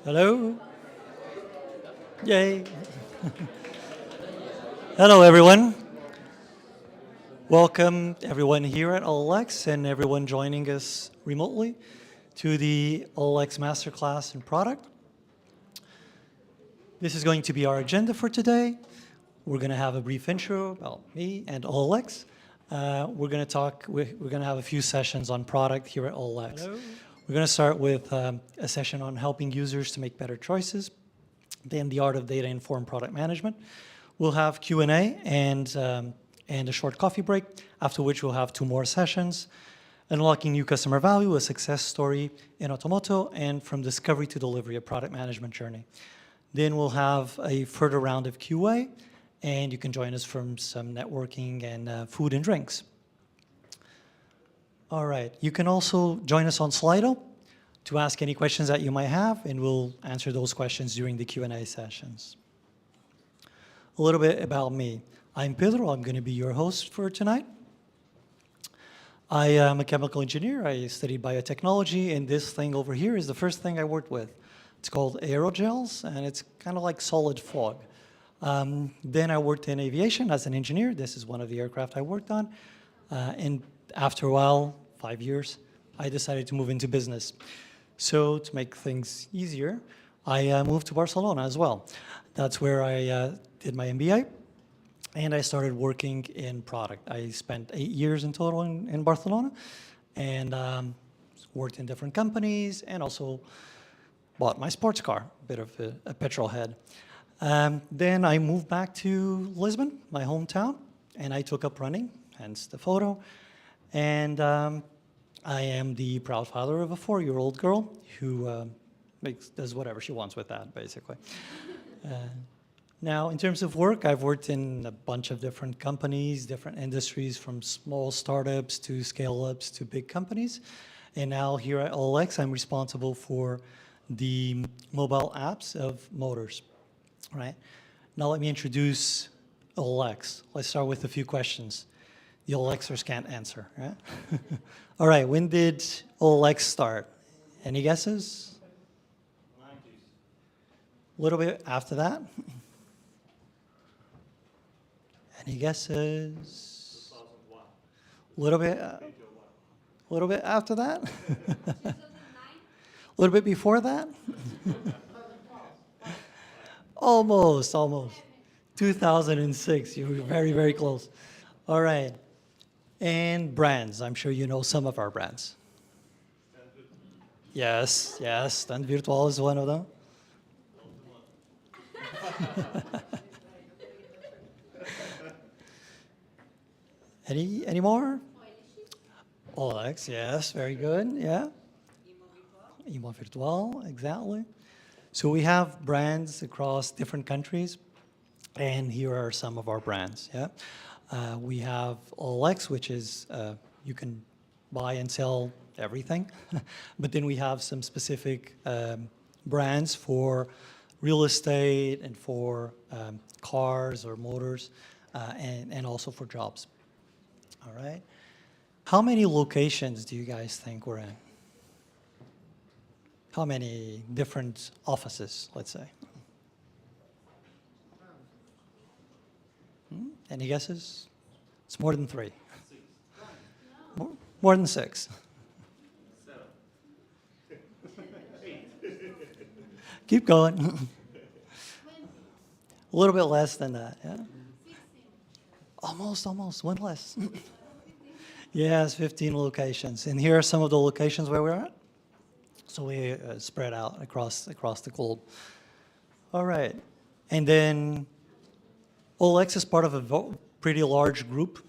Hello? Yay. Hello, everyone. Welcome, everyone here at OLX and everyone joining us remotely to the OLX Masterclass and Product. This is going to be our agenda for today. We're going to have a brief intro about me and OLX. We're going to have a few sessions on product here at OLX. Hello. We're going to start with a session on helping users to make better choices, then the art of data-informed product management. We'll have Q&A and a short coffee break, after which we'll have 2 more sessions, unlocking new customer value, a success story in automotive, and from discovery to delivery, a product management journey. Then we'll have a further round of QA, and you can join us from some networking and food and drinks. All right, you can also join us on Slido to ask any questions that you might have, and we'll answer those questions during the Q&A sessions. A little bit about me. I'm Pedro, I'm going to be your host for tonight. I am a chemical engineer, I studied biotechnology, and this thing over here is the first thing I worked with. It's called aerogels, and it's kind of like solid fog. Then I worked in aviation as an engineer. This is one of the aircraft I worked on. And after a while, 5 years, I decided to move into business. So to make things easier, I moved to Barcelona as well. That's where I did my MBA, and I started working in product. I spent 8 years in total in Barcelona, and worked in different companies, and also bought my sports car, a bit of a petrol head. Then I moved back to Lisbon, my hometown, and I took up running, hence the photo. And I am the proud father of a 4-year-old girl who does whatever she wants with that, basically. Now, in terms of work, I've worked in a bunch of different companies, different industries, from small startups to scale-ups to big companies. And now here at OLX, I'm responsible for the mobile apps of motors, right? Now let me introduce OLX. Let's start with a few questions the OLXers can't answer, right? All right, when did OLX start? Any guesses? 90s. A little bit after that? Any guesses? 2001. A little bit after that? A little bit before that? Almost. 2006, you were very, very close. All right. And brands, I'm sure you know some of our brands. Yes, Stand Virtual is one of them. Any more? OLX, yes, very good, yeah. Imo Virtual, exactly. So we have brands across different countries, and here are some of our brands, yeah. We have OLX, which is, you can buy and sell everything. But then we have some specific brands for real estate and for cars or motors, and also for jobs. All right. How many locations do you guys think we're in? How many different offices, let's say? Any guesses? It's more than 3. 6. More than 6. 7. 8. Keep going. A little bit less than that, yeah? 16. Almost, one less. Yes, 15 locations. And here are some of the locations where we're at. So we spread out across the globe. All right. And then OLX is part of a pretty large group.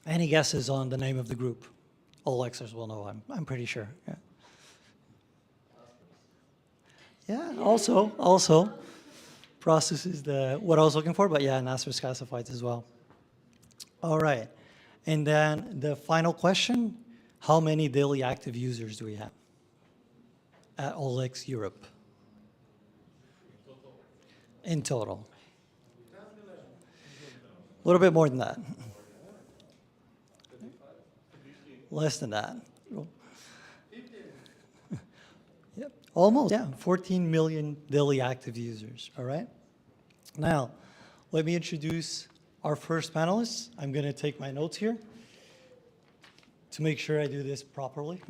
Any guesses on the name of the group? OLXers will know, I'm pretty sure. Yeah. Yeah, also. Process is what I was looking for, but yeah, Naspers classifieds as well. All right. And then the final question, how many daily active users do we have at OLX Europe? In total. A little bit more than that. Less than that. Yep. Almost, yeah, 14 million daily active users, all right? Now, let me introduce our first panelists. I'm going to take my notes here to make sure I do this properly.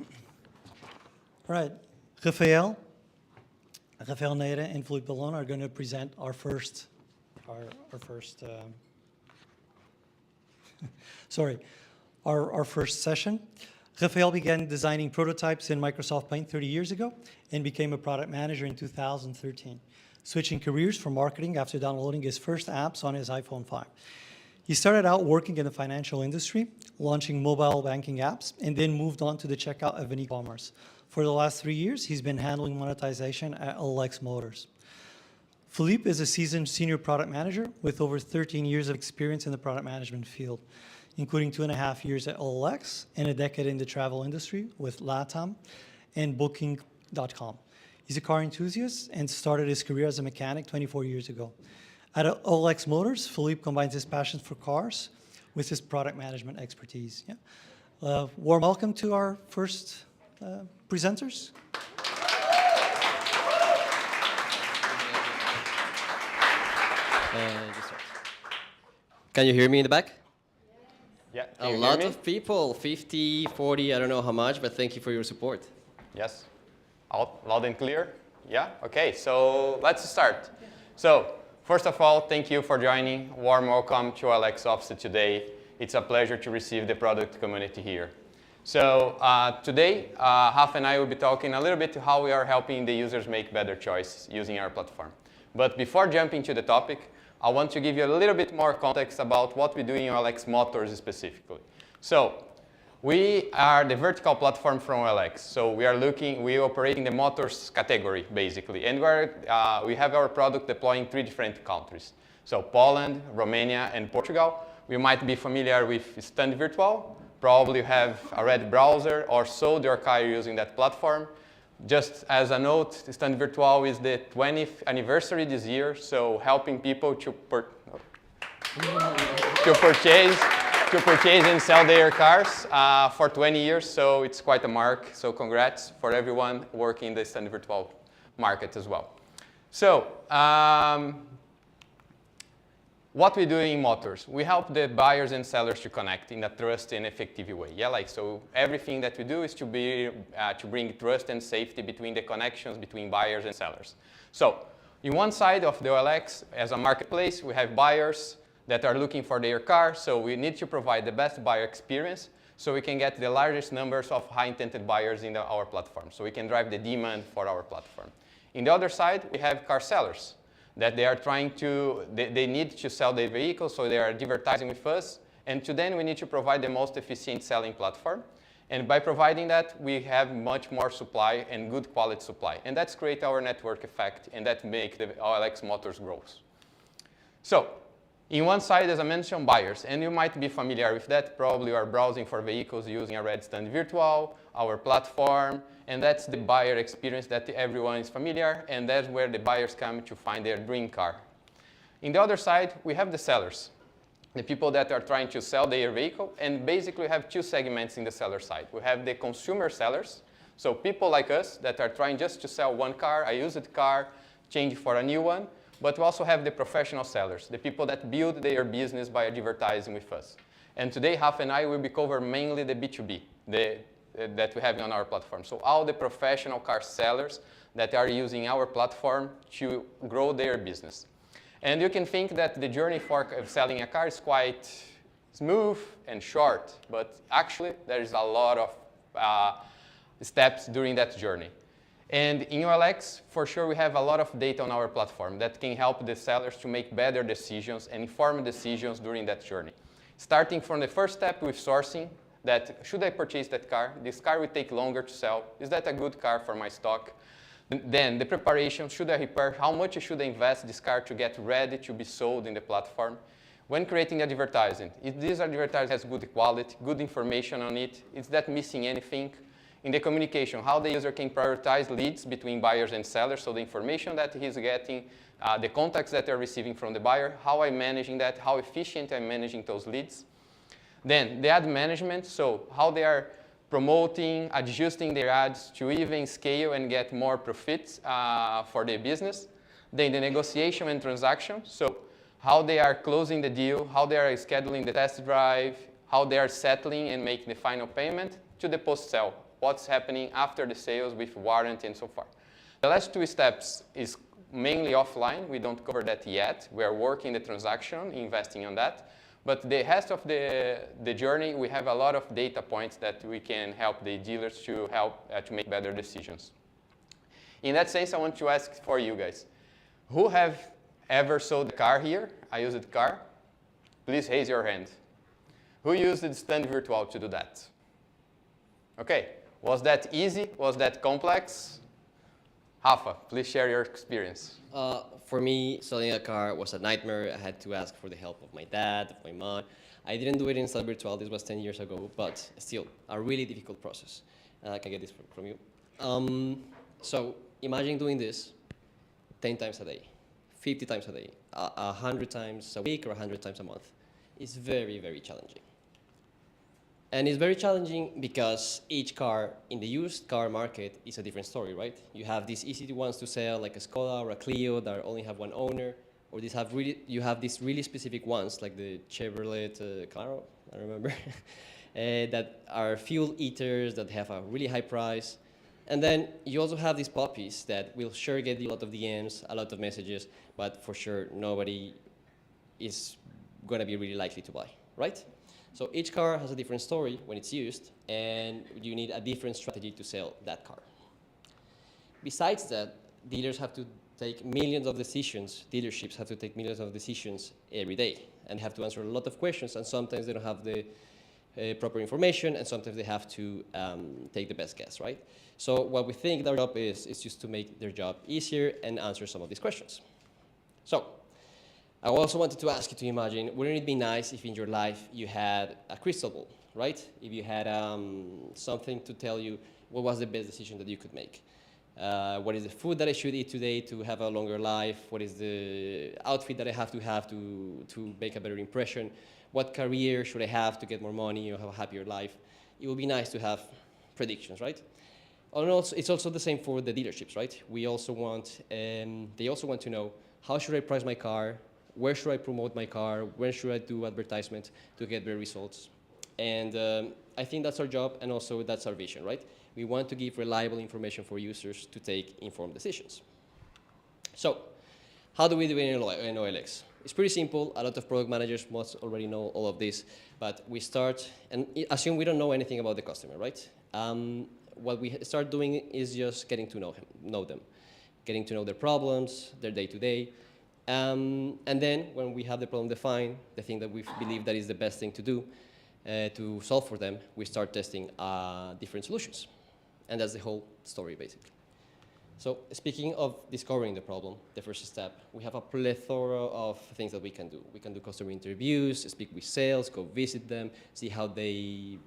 All right, Rafael Neira, and Philippe Bellon are going to present our first session. Rafael began designing prototypes in Microsoft Paint 30 years ago and became a product manager in 2013, switching careers for marketing after downloading his first apps on his iPhone 5. He started out working in the financial industry, launching mobile banking apps, and then moved on to the checkout of an e-commerce. For the last 3 years, he's been handling monetization at OLX Motors. Philippe is a seasoned senior product manager with over 13 years of experience in the product management field, including 2.5 years at OLX and a decade in the travel industry with LATAM and Booking.com. He's a car enthusiast and started his career as a mechanic 24 years ago. At OLX Motors, Philippe combines his passion for cars with his product management expertise. Yeah. Warm welcome to our first presenters. Can you hear me in the back? Yeah. A lot of people, 50, 40, I don't know how much, but thank you for your support. Yes. Loud and clear? Yeah? Okay, so let's start. So, first of all, thank you for joining. Warm welcome to OLX office today. It's a pleasure to receive the product community here. So today, Rafa and I will be talking a little bit how we are helping the users make better choices using our platform. But before jumping to the topic, I want to give you a little bit more context about what we do in OLX Motors specifically. So we are the vertical platform from OLX. So we operate in the motors category, basically. And we have our product deployed in 3 different countries. So Poland, Romania, and Portugal. We might be familiar with Stand Virtual. Probably have a red browser or sold your car using that platform. Just as a note, Stand Virtual is the 20th anniversary this year, so helping people to purchase and sell their cars for 20 years, so it's quite a mark. So congrats for everyone working in the Stand Virtual market as well. So what we do in Motors, we help the buyers and sellers to connect in a trusted and effective way. Yeah, so everything that we do is to bring trust and safety between the connections between buyers and sellers. So in one side of the OLX, as a marketplace, we have buyers that are looking for their car, so we need to provide the best buyer experience so we can get the largest numbers of high-intended buyers in our platform, so we can drive the demand for our platform. In the other side, we have car sellers that they are they need to sell their vehicles, so they are advertising with us, and to them we need to provide the most efficient selling platform. And by providing that, we have much more supply and good quality supply. And that's create our network effect, and that make the OLX Motors grow. So, in one side, as I mentioned, buyers, and you might be familiar with that. Probably you are browsing for vehicles using a red Stand Virtual, our platform, and that's the buyer experience that everyone is familiar, and that's where the buyers come to find their dream car. In the other side, we have the sellers, the people that are trying to sell their vehicle, and basically we have 2 segments in the seller side. We have the consumer sellers, so people like us that are trying just to sell one car, a used car, change for a new one. But we also have the professional sellers, the people that build their business by advertising with us. And today, Rafa and I will be covering mainly the B2B that we have on our platform. So all the professional car sellers that are using our platform to grow their business. And you can think that the journey for selling a car is quite smooth and short, but actually there is a lot of steps during that journey. And in OLX, for sure, we have a lot of data on our platform that can help the sellers to make better decisions and informed decisions during that journey. Starting from the first step with sourcing, that should I purchase that car? This car will take longer to sell. Is that a good car for my stock? Then the preparation, should I repair? How much should I invest this car to get ready to be sold in the platform? When creating advertising, if this advertising has good quality, good information on it, is that missing anything? In the communication, how the user can prioritize leads between buyers and sellers, so the information that he's getting, the contacts that they're receiving from the buyer, how I'm managing that, how efficient I'm managing those leads. Then the ad management, so how they are promoting, adjusting their ads to even scale and get more profits for their business. Then the negotiation and transaction, so how they are closing the deal, how they are scheduling the test drive, how they are settling and making the final payment, to the post-sale, what's happening after the sales with warranty and so far. The last two steps is mainly offline. We don't cover that yet. We are working the transaction, investing on that. But the rest of the journey, we have a lot of data points that we can help the dealers to help to make better decisions. In that sense, I want to ask for you guys, who have ever sold a car here? A used car? Please raise your hand. Who used the stand virtual to do that? Okay, was that easy? Was that complex? Rafa, please share your experience. For me, selling a car was a nightmare. I had to ask for the help of my dad, of my mom. I didn't do it in Stand Virtual. This was 10 years ago, but still a really difficult process. I can get this from you. So imagine doing this 10 times a day, 50 times a day, 100 times a week or 100 times a month. It's very, very challenging. And it's very challenging because each car in the used car market is a different story, right? You have these easy ones to sell, like a Skoda or a Clio that only have one owner, or you have these really specific ones, like the Chevrolet Camaro, I remember, that are fuel eaters, that have a really high price. And then you also have these puppies that will sure get a lot of DMs, a lot of messages, but for sure nobody is going to be really likely to buy, right? So each car has a different story when it's used, and you need a different strategy to sell that car. Besides that, dealers have to take millions of decisions, dealerships have to take millions of decisions every day, and have to answer a lot of questions, and sometimes they don't have the proper information, and sometimes they have to take the best guess, right? So what we think their job is just to make their job easier and answer some of these questions. So I also wanted to ask you to imagine, wouldn't it be nice if in your life you had a crystal ball, right? If you had something to tell you what was the best decision that you could make. What is the food that I should eat today to have a longer life? What is the outfit that I have to make a better impression? What career should I have to get more money or have a happier life? It would be nice to have predictions, right? And also, it's also the same for the dealerships, right? We also want, they also want to know, how should I price my car? Where should I promote my car? Where should I do advertisement to get better results? And I think that's our job, and also that's our vision, right? We want to give reliable information for users to take informed decisions. So, how do we do it in OLX? It's pretty simple. A lot of product managers must already know all of this, but we start, and assume we don't know anything about the customer, right? What we start doing is just getting to know them, getting to know their problems, their day-to-day. And then when we have the problem defined, the thing that we believe that is the best thing to do to solve for them, we start testing different solutions. And that's the whole story, basically. So speaking of discovering the problem, the first step, we have a plethora of things that we can do. We can do customer interviews, speak with sales, go visit them, see how they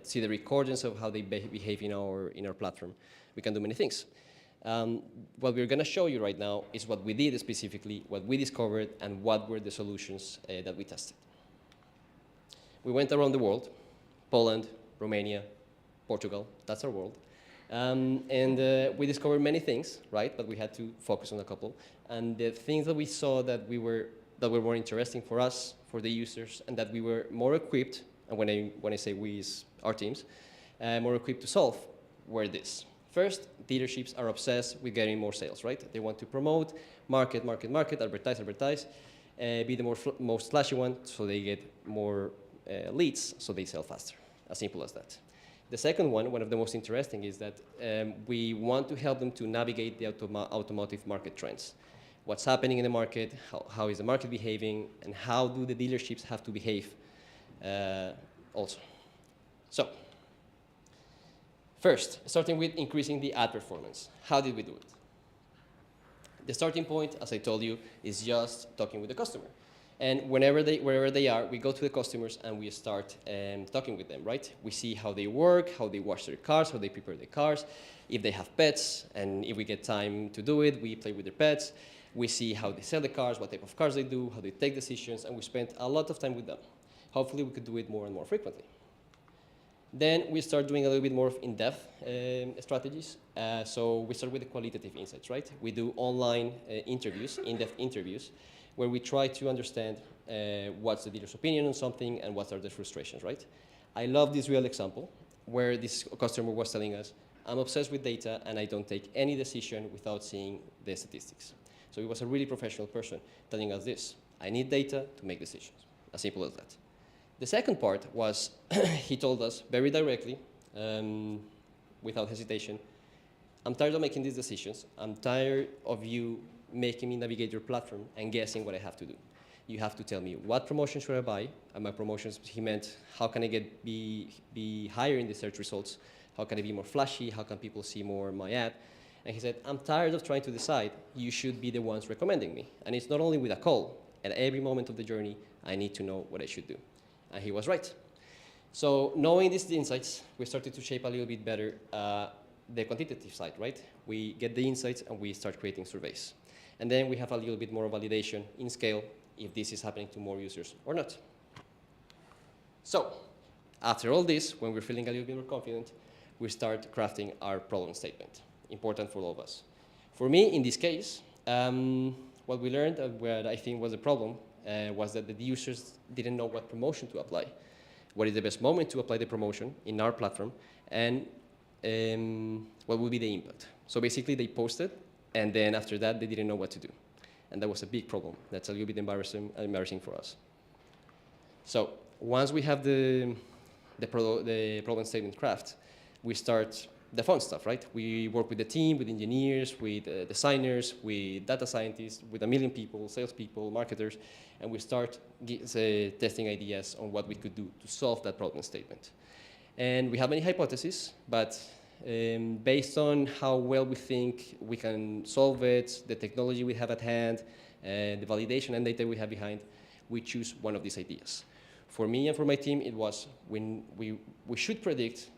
see the recordings of how they behave in our platform. We can do many things. What we're going to show you right now is what we did specifically, what we discovered, and what were the solutions that we tested. We went around the world, Poland, Romania, Portugal, that's our world. We discovered many things, right? But we had to focus on a couple. And the things that we saw that were more interesting for us, for the users, and that we were more equipped, and when I say we, is our teams, more equipped to solve, were this. First, dealerships are obsessed with getting more sales, right? They want to promote, market, advertise, be the most flashy one, so they get more leads, so they sell faster. As simple as that. The second one of the most interesting, is that we want to help them to navigate the automotive market trends. What's happening in the market, how is the market behaving, and how do the dealerships have to behave also. So, first, starting with increasing the ad performance. How did we do it? The starting point, as I told you, is just talking with the customer. And wherever they are, we go to the customers and we start talking with them, right? We see how they work, how they wash their cars, how they prepare their cars, if they have pets, and if we get time to do it, we play with their pets. We see how they sell the cars, what type of cars they do, how they take decisions, and we spend a lot of time with them. Hopefully, we could do it more and more frequently. Then we start doing a little bit more of in-depth strategies. So we start with the qualitative insights, right? We do online interviews, in-depth interviews, where we try to understand what's the dealer's opinion on something and what are the frustrations, right? I love this real example where this customer was telling us, I'm obsessed with data and I don't take any decision without seeing the statistics. So he was a really professional person telling us this. I need data to make decisions, as simple as that. The second part was he told us very directly, without hesitation, I'm tired of making these decisions. I'm tired of you making me navigate your platform and guessing what I have to do. You have to tell me what promotion should I buy, and by promotions he meant how can I be higher in the search results, how can I be more flashy, how can people see more my ad. And he said, I'm tired of trying to decide, you should be the ones recommending me. And it's not only with a call, at every moment of the journey, I need to know what I should do. And he was right. So knowing these insights, we started to shape a little bit better the quantitative side, right? We get the insights and we start creating surveys. And then we have a little bit more validation in scale if this is happening to more users or not. So after all this, when we're feeling a little bit more confident, we start crafting our problem statement, important for all of us. For me, in this case, what we learned and what I think was the problem was that the users didn't know what promotion to apply, what is the best moment to apply the promotion in our platform, and what would be the impact. So basically, they posted, and then after that, they didn't know what to do. And that was a big problem. That's a little bit embarrassing for us. So once we have the problem statement craft, we start the fun stuff, right? We work with the team, with engineers, with designers, with data scientists, with 1 million people, salespeople, marketers, and we start testing ideas on what we could do to solve that problem statement. And we have many hypotheses, but based on how well we think we can solve it, the technology we have at hand, the validation and data we have behind, we choose one of these ideas. For me and for my team, it was when we should predict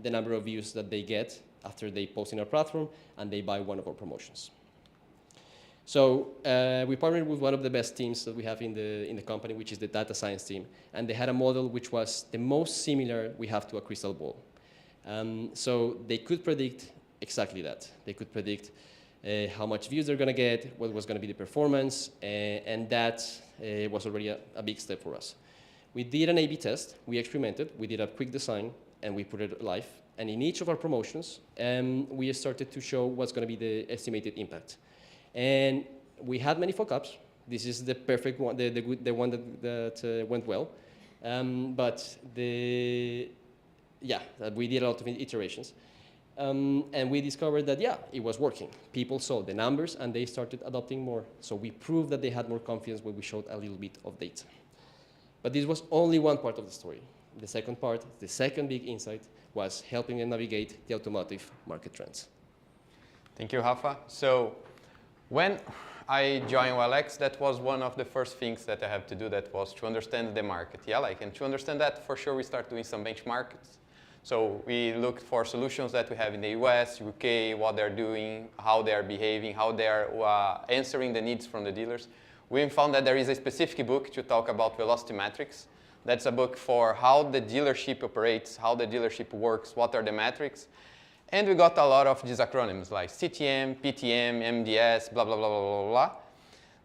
the number of views that they get after they post in our platform and they buy one of our promotions. So we partnered with one of the best teams that we have in the company, which is the data science team. And they had a model which was the most similar we have to a crystal ball. So they could predict exactly that. They could predict how much views they're going to get, what was going to be the performance, and that was already a big step for us. We did an A/B test. We experimented. We did a quick design, and we put it live. And in each of our promotions, we started to show what's going to be the estimated impact. And we had many fuck-ups. This is the perfect one, the one that went well. But we did a lot of iterations. And we discovered that, it was working. People saw the numbers, and they started adopting more. So we proved that they had more confidence when we showed a little bit of data. But this was only one part of the story. The second part, the second big insight, was helping them navigate the automotive market trends. Thank you, Rafa. So when I joined OLX, that was one of the first things that I had to do, that was to understand the market. And to understand that, for sure, we start doing some benchmarks. So we looked for solutions that we have in the US, UK, what they're doing, how they're behaving, how they're answering the needs from the dealers. We found that there is a specific book to talk about velocity metrics. That's a book for how the dealership operates, how the dealership works, what are the metrics. And we got a lot of these acronyms like CTM, PTM, MDS, blah, blah, blah, blah, blah, blah,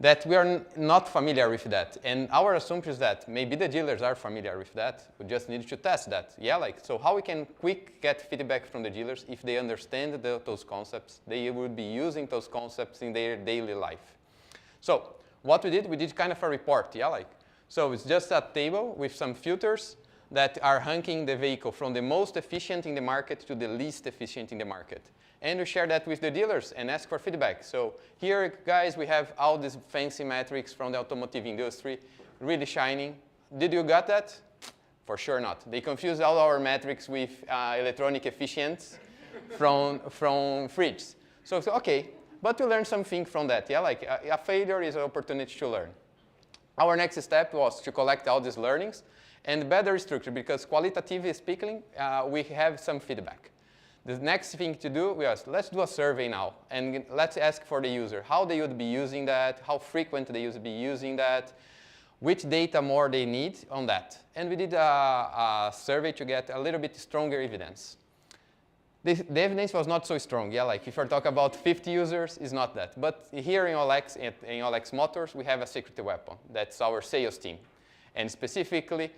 that we are not familiar with that. And our assumption is that maybe the dealers are familiar with that. We just need to test that. So how we can quick get feedback from the dealers if they understand those concepts, they would be using those concepts in their daily life. So what we did kind of a report. So it's just a table with some filters that are ranking the vehicle from the most efficient in the market to the least efficient in the market. And we share that with the dealers and ask for feedback. So here, guys, we have all these fancy metrics from the automotive industry, really shining. Did you got that? For sure not. They confuse all our metrics with electronic efficiency from fridges. So okay, but we learned something from that. A failure is an opportunity to learn. Our next step was to collect all these learnings and better structure, because qualitatively speaking, we have some feedback. The next thing to do was, let's do a survey now, and let's ask for the user how they would be using that, how frequent they would be using that, which data more they need on that. And we did a survey to get a little bit stronger evidence. The evidence was not so strong. Yeah, like if we're talking about 50 users, it's not that. But here in OLX Motors, we have a secret weapon. That's our sales team. And specifically,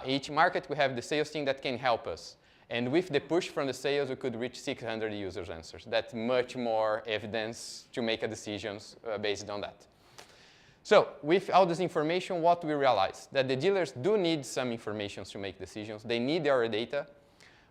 each market, we have the sales team that can help us. And with the push from the sales, we could reach 600 users' answers. That's much more evidence to make a decisions based on that. So with all this information, what we realized? That the dealers do need some information to make decisions. They need our data.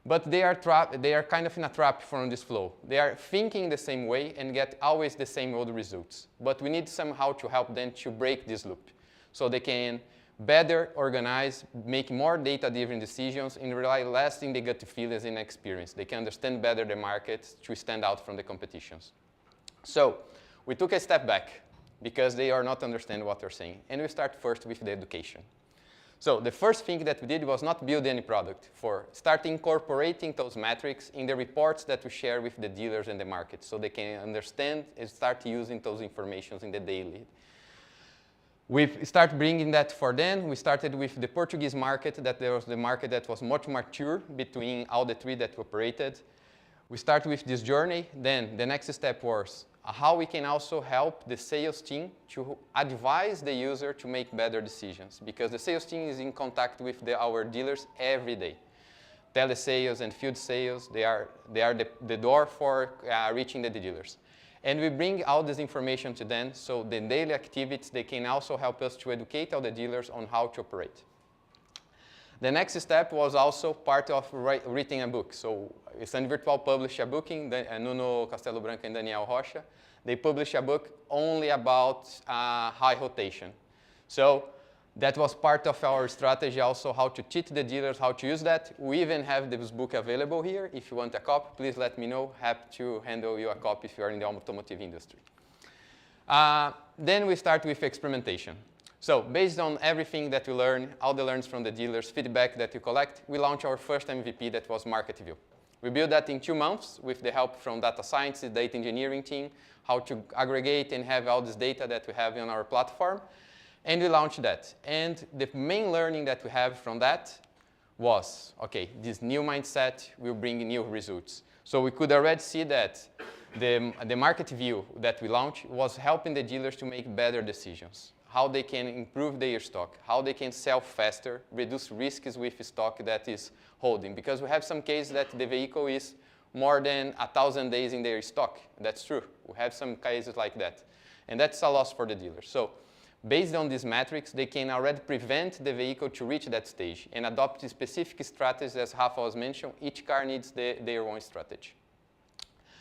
But they are kind of in a trap from this flow. They are thinking the same way and get always the same old results. But we need somehow to help them to break this loop so they can better organize, make more data-driven decisions, and rely less in the gut feelings and experience. They can understand better the market to stand out from the competitions. So we took a step back because they are not understanding what they're saying. And we start first with the education. So the first thing that we did was not build any product, for start incorporating those metrics in the reports that we share with the dealers and the market so they can understand and start using those informations in the daily. We start bringing that for them. We started with the Portuguese market, that there was the market that was much mature between all the three that we operated. We start with this journey. Then the next step was how we can also help the sales team to advise the user to make better decisions, because the sales team is in contact with our dealers every day. Telesales and field sales, they are the door for reaching the dealers. And we bring all this information to them, so the daily activities, they can also help us to educate all the dealers on how to operate. The next step was also part of writing a book. So Stand Virtual published a book, Nuno Castelo Branco and Daniel Rocha. They published a book only about high rotation. So that was part of our strategy also, how to teach the dealers how to use that. We even have this book available here. If you want a copy, please let me know. Happy to handle you a copy if you are in the automotive industry. Then we start with experimentation. So based on everything that we learn, all the learns from the dealers, feedback that we collect, we launched our first MVP that was Market View. We built that in 2 months with the help from data scientists, data engineering team, how to aggregate and have all this data that we have on our platform. And we launched that. And the main learning that we have from that was, okay, this new mindset will bring new results. So we could already see that the market view that we launched was helping the dealers to make better decisions, how they can improve their stock, how they can sell faster, reduce risks with stock that is holding. Because we have some cases that the vehicle is more than 1,000 days in their stock. That's true. We have some cases like that. And that's a loss for the dealer. So based on these metrics, they can already prevent the vehicle to reach that stage and adopt specific strategies. As Rafa was mentioned, each car needs their own strategy.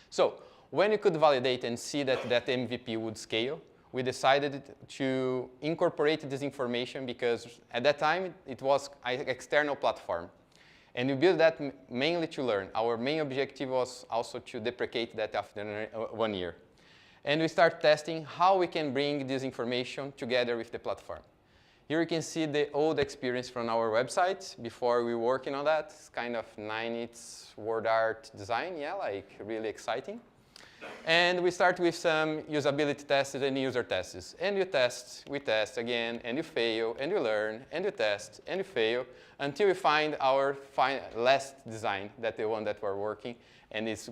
So when you could validate and see that that MVP would scale, we decided to incorporate this information because at that time, it was an external platform. And we built that mainly to learn. Our main objective was also to deprecate that after 1 year. And we start testing how we can bring this information together with the platform. Here you can see the old experience from our website before we were working on that. It's kind of 9-nits word art design, yeah, like really exciting. And we start with some usability tests and user tests. And you test, we test again, and you fail, and you learn, and you test, and you fail, until we find our last design, that the one that we're working, and is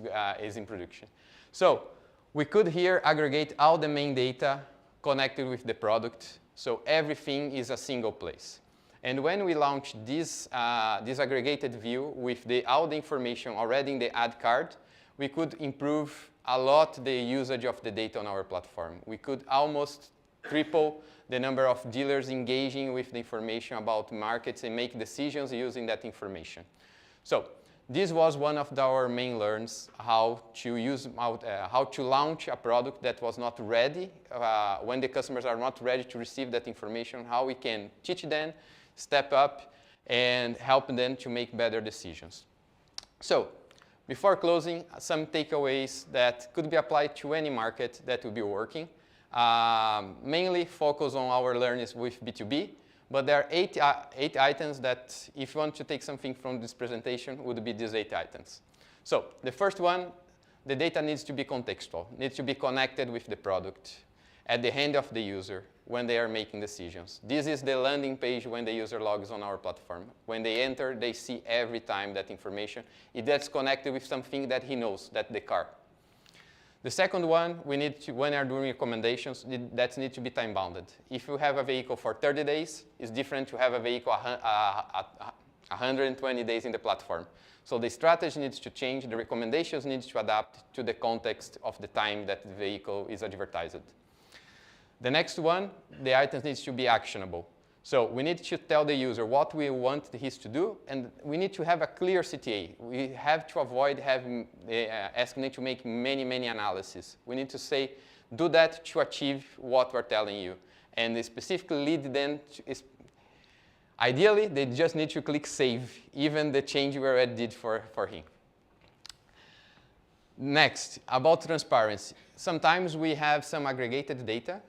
in production. So we could here aggregate all the main data connected with the product, so everything is a single place. And when we launched this aggregated view with all the information already in the ad card, we could improve a lot the usage of the data on our platform. We could almost triple the number of dealers engaging with the information about markets and make decisions using that information. So this was one of our main learns, how to launch a product that was not ready, when the customers are not ready to receive that information, how we can teach them, step up, and help them to make better decisions. So before closing, some takeaways that could be applied to any market that will be working. Mainly focus on our learnings with B2B, but there are eight items that, if you want to take something from this presentation, would be these 8 items. So the first one, the data needs to be contextual, needs to be connected with the product. at the hand of the user when they are making decisions. This is the landing page when the user logs on our platform. When they enter, they see every time that information. It gets connected with something that he knows, that the car. The second one, we need to, when we are doing recommendations, that needs to be time-bounded. If you have a vehicle for 30 days, it's different to have a vehicle 120 days in the platform. So the strategy needs to change, the recommendations need to adapt to the context of the time that the vehicle is advertised. The next one, the items needs to be actionable. So we need to tell the user what we want him to do, and we need to have a clear CTA. We have to avoid having asking him to make many analyses. We need to say, do that to achieve what we're telling you. And specifically lead them to, ideally, they just need to click save, even the change we already did for him. Next, about transparency. Sometimes we have some aggregated data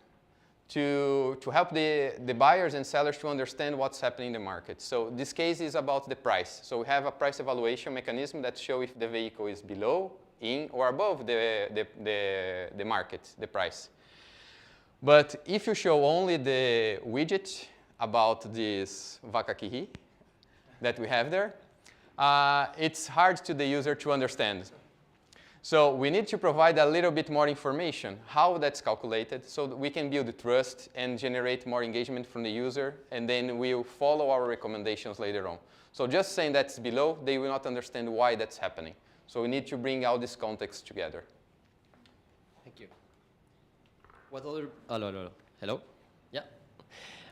to help the buyers and sellers to understand what's happening in the market. So this case is about the price. So we have a price evaluation mechanism that shows if the vehicle is below, in, or above the market, the price. But if you show only the widget about this vaca kihi that we have there, it's hard to the user to understand. So we need to provide a little bit more information, how that's calculated, so that we can build trust and generate more engagement from the user, and then we'll follow our recommendations later on. So just saying that's below, they will not understand why that's happening. So we need to bring all this context together. Thank you. What other, hello? Yeah.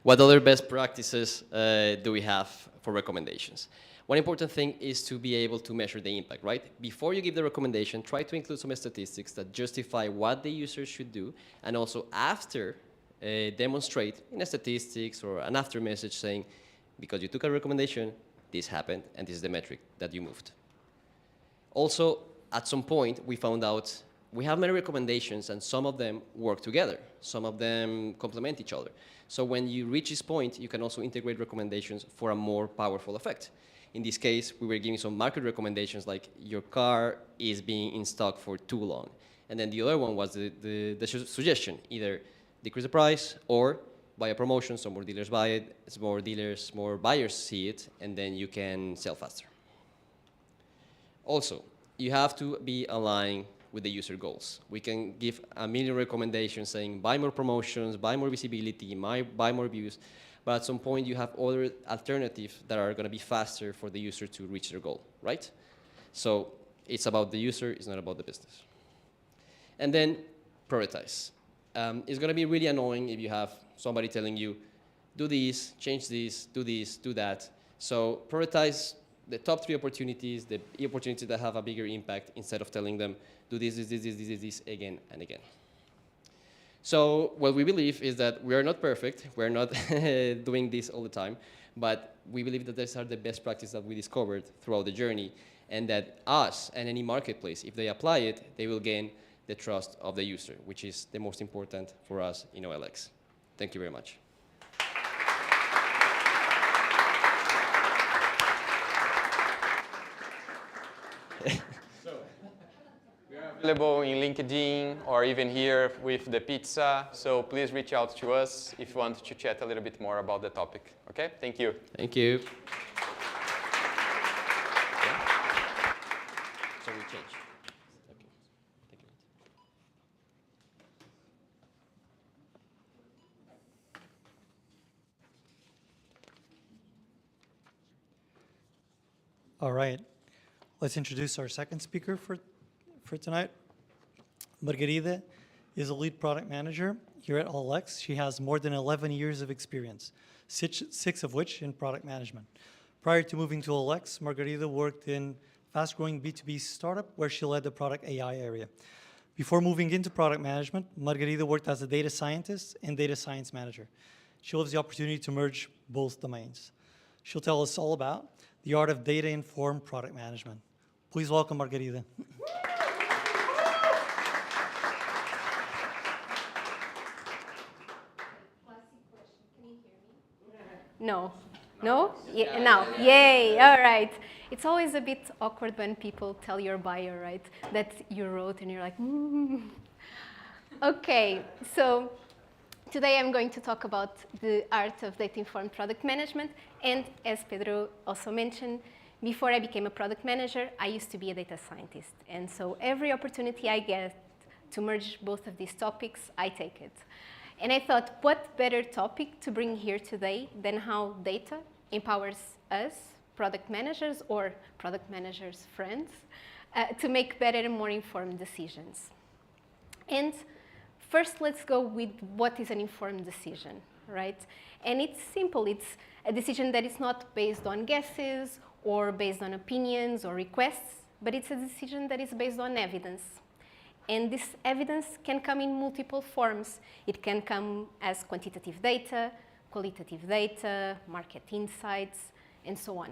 What other best practices do we have for recommendations? One important thing is to be able to measure the impact, right? Before you give the recommendation, try to include some statistics that justify what the user should do, and also after demonstrate in a statistics or an after message saying, because you took a recommendation, this happened, and this is the metric that you moved. Also, at some point, we found out we have many recommendations, and some of them work together. Some of them complement each other. So when you reach this point, you can also integrate recommendations for a more powerful effect. In this case, we were giving some market recommendations like your car is being in stock for too long. And then the other one was the suggestion, either decrease the price or buy a promotion, so more dealers buy it, more buyers see it, and then you can sell faster. Also, you have to be aligned with the user goals. We can give a million recommendations saying buy more promotions, buy more visibility, buy more views, but at some point you have other alternatives that are going to be faster for the user to reach their goal, right? So it's about the user, it's not about the business. And then prioritize. It's going to be really annoying if you have somebody telling you, do this, change this, do that. So prioritize the top 3 opportunities, the opportunities that have a bigger impact, instead of telling them, do this again and again. So what we believe is that we are not perfect. We're not doing this all the time. But we believe that these are the best practices that we discovered throughout the journey, and that us and any marketplace, if they apply it, they will gain the trust of the user, which is the most important for us in OLX. Thank you very much. Available in LinkedIn or even here with the pizza. So please reach out to us if you want to chat a little bit more about the topic. Okay? Thank you. Thank you. So we change. Okay. Thank you. All right. Let's introduce our second speaker for tonight. Margarida is a lead product manager here at OLX. She has more than 11 years of experience, six of which in product management. Prior to moving to OLX, Margarida worked in fast-growing B2B startup where she led the product AI area. Before moving into product management, Margarida worked as a data scientist and data science manager. She loves the opportunity to merge both domains. She'll tell us all about the art of data-informed product management. Please welcome Margarida. No. No? Yeah, now. Yay. All right. It's always a bit awkward when people tell your buyer, right, that you wrote and you're like, Okay. So Today I'm going to talk about the art of data-informed product management, and as Pedro also mentioned, before I became a product manager, I used to be a data scientist. And so every opportunity I get to merge both of these topics, I take it. And I thought, what better topic to bring here today than how data empowers us, product managers or product managers' friends, to make better and more informed decisions. And first, let's go with what is an informed decision, right? And it's simple. It's a decision that is not based on guesses or based on opinions or requests, but it's a decision that is based on evidence. And this evidence can come in multiple forms. It can come as quantitative data, qualitative data, market insights, and so on.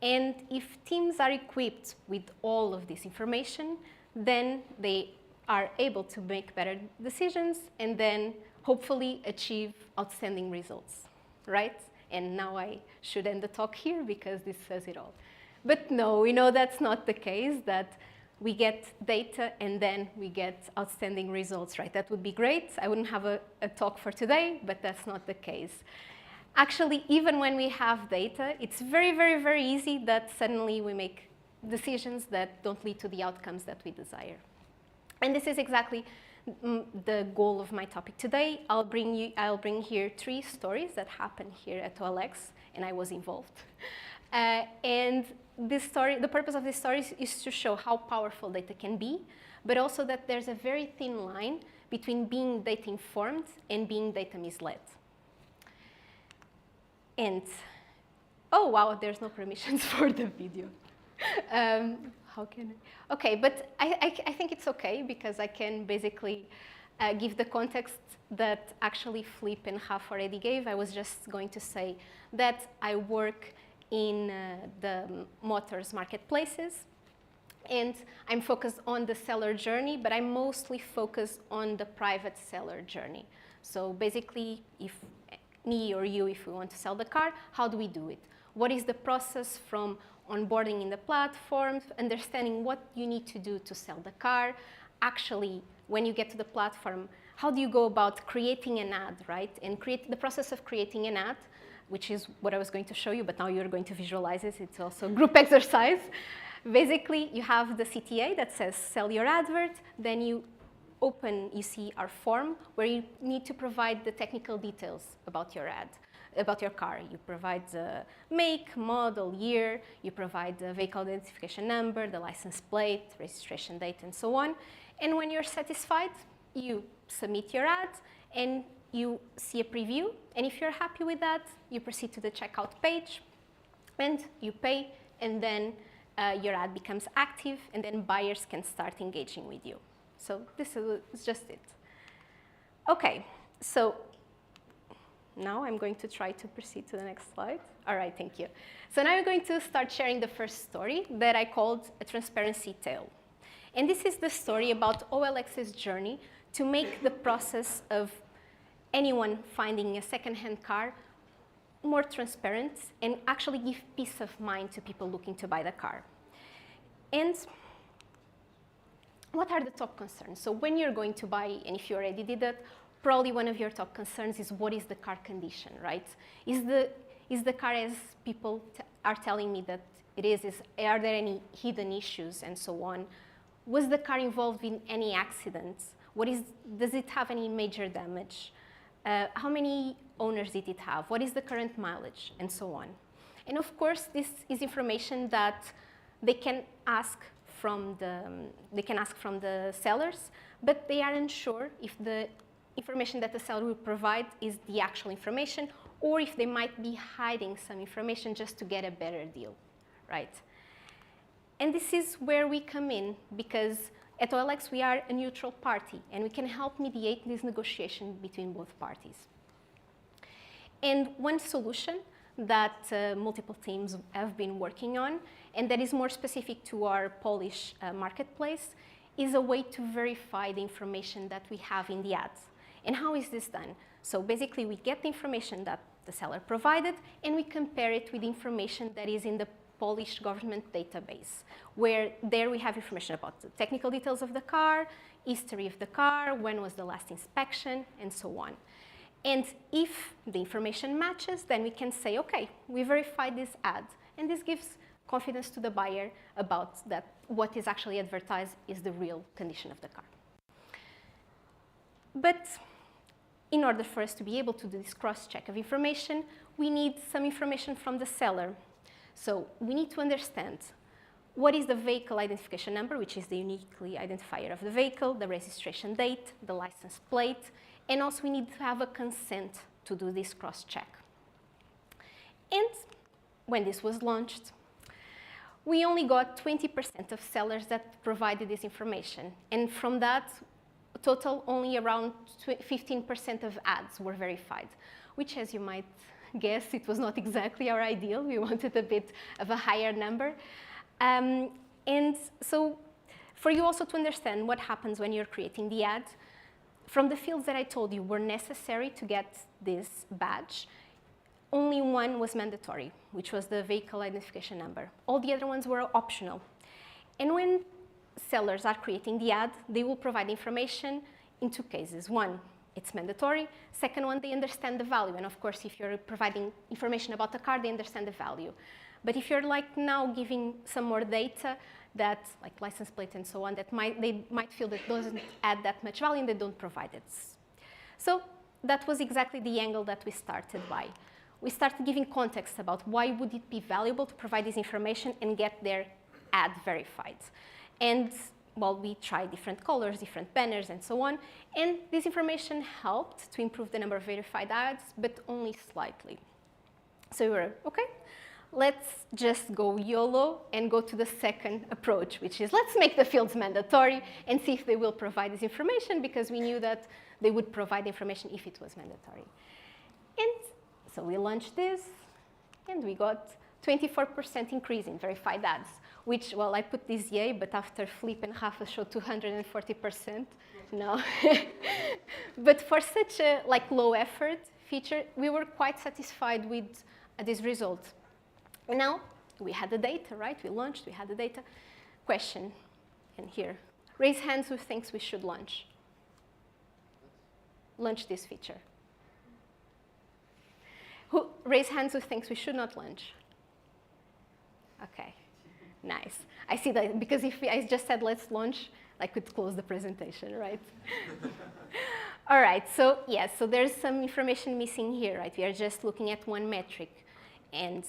And if teams are equipped with all of this information, then they are able to make better decisions and then hopefully achieve outstanding results, right? And now I should end the talk here because this says it all. But no, we know that's not the case, that we get data and then we get outstanding results, right? That would be great. I wouldn't have a talk for today, but that's not the case. Actually, even when we have data, it's very, very, very easy that suddenly we make decisions that don't lead to the outcomes that we desire. And this is exactly the goal of my topic today. I'll bring here 3 stories that happened here at OLX, and I was involved. And the purpose of this story is to show how powerful data can be, but also that there's a very thin line between being data informed and being data misled. And, oh wow, there's no permissions for the video. How can I? Okay, but I think it's okay because I can basically give the context that actually Flip and Raf already gave. I was just going to say that I work in the motors marketplaces, and I'm focused on the seller journey, but I'm mostly focused on the private seller journey. So basically, if me or you, if we want to sell the car, how do we do it? What is the process from onboarding in the platform, understanding what you need to do to sell the car? Actually, when you get to the platform, how do you go about creating an ad, right? And the process of creating an ad, which is what I was going to show you, but now you're going to visualize it. It's also a group exercise. Basically, you have the CTA that says sell your advert, then you see our form where you need to provide the technical details about your ad, about your car. You provide the make, model, year, you provide the vehicle identification number, the license plate, registration date, and so on. And when you're satisfied, you submit your ad and you see a preview. And if you're happy with that, you proceed to the checkout page and you pay, and then your ad becomes active, and then buyers can start engaging with you. So this is just it. Okay, so now I'm going to try to proceed to the next slide. All right, thank you. So now I'm going to start sharing the first story that I called a transparency tale. And this is the story about OLX's journey to make the process of anyone finding a second-hand car more transparent and actually give peace of mind to people looking to buy the car. And what are the top concerns? So when you're going to buy, and if you already did that, probably one of your top concerns is what is the car condition, right? Is the car as people are telling me that it is, are there any hidden issues and so on? Was the car involved in any accidents? Does it have any major damage? How many owners did it have? What is the current mileage? And so on. And of course, this is information that they can ask from the sellers, but they aren't sure if the information that the seller will provide is the actual information, or if they might be hiding some information just to get a better deal, right? And this is where we come in, because at OLX we are a neutral party, and we can help mediate this negotiation between both parties. And one solution that multiple teams have been working on, and that is more specific to our Polish marketplace, is a way to verify the information that we have in the ads. And how is this done? So basically, we get the information that the seller provided, and we compare it with information that is in the polished government database, where there we have information about the technical details of the car, history of the car, when was the last inspection, and so on. And if the information matches, then we can say, okay, we verified this ad. And this gives confidence to the buyer about that what is actually advertised is the real condition of the car. But in order for us to be able to do this cross-check of information, we need some information from the seller. So we need to understand what is the vehicle identification number, which is the uniquely identifier of the vehicle, the registration date, the license plate, and also we need to have a consent to do this cross-check. And when this was launched, we only got 20% of sellers that provided this information. And from that, total only around 15% of ads were verified, which, as you might guess, it was not exactly our ideal. We wanted a bit of a higher number. And so for you also to understand what happens when you're creating the ad, from the fields that I told you were necessary to get this badge, only one was mandatory, which was the vehicle identification number. All the other ones were optional. And when sellers are creating the ad, they will provide information in two cases. One, it's mandatory. Second one, they understand the value. And of course, if you're providing information about the car, they understand the value. But if you're like now giving some more data that, like license plate and so on, that they might feel that doesn't add that much value and they don't provide it. So that was exactly the angle that we started by. We started giving context about why would it be valuable to provide this information and get their ad verified. And well, we tried different colors, different banners, and so on. And this information helped to improve the number of verified ads, but only slightly. So we were, okay, let's just go YOLO and go to the second approach, which is let's make the fields mandatory and see if they will provide this information, because we knew that they would provide information if it was mandatory. And so we launched this, and we got 24% increase in verified ads, which, well, I put this yay, but after Flip and Rafa showed 240%, no. But for such a low effort feature, we were quite satisfied with this result. And now we had the data, right? We launched, we had the data. Question, and here, raise hands who thinks we should launch this feature. Raise hands who thinks we should not launch. Okay, nice. I see that, because if I just said let's launch, I could close the presentation, right? All right, so yes, so there's some information missing here, right? We are just looking at one metric. And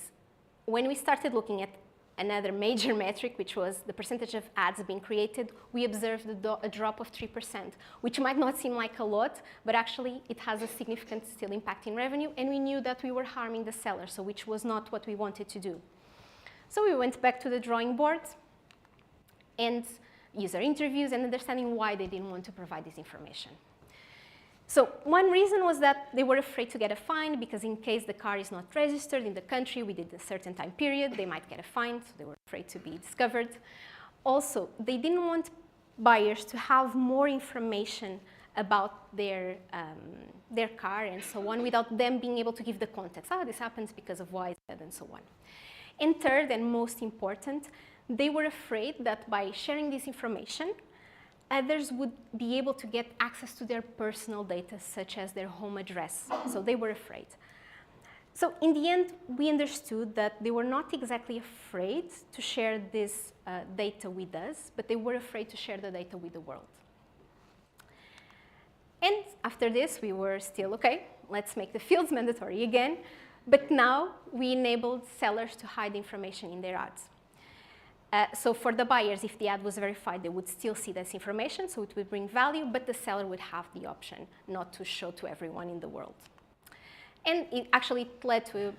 when we started looking at another major metric, which was the percentage of ads being created, we observed a drop of 3%, which might not seem like a lot, but actually it has a significant still impact in revenue, and we knew that we were harming the seller, so which was not what we wanted to do. So we went back to the drawing board and user interviews and understanding why they didn't want to provide this information. So one reason was that they were afraid to get a fine, because in case the car is not registered in the country within a certain time period, they might get a fine, so they were afraid to be discovered. Also, they didn't want buyers to have more information about their car and so on without them being able to give the context. Oh, this happens because of Y, Z, and so on. And third, and most important, they were afraid that by sharing this information, others would be able to get access to their personal data, such as their home address. So they were afraid. So in the end, we understood that they were not exactly afraid to share this data with us, but they were afraid to share the data with the world. And after this, we were still, okay, let's make the fields mandatory again. But now we enabled sellers to hide information in their ads. So for the buyers, if the ad was verified, they would still see this information, so it would bring value, but the seller would have the option not to show to everyone in the world. And it actually led to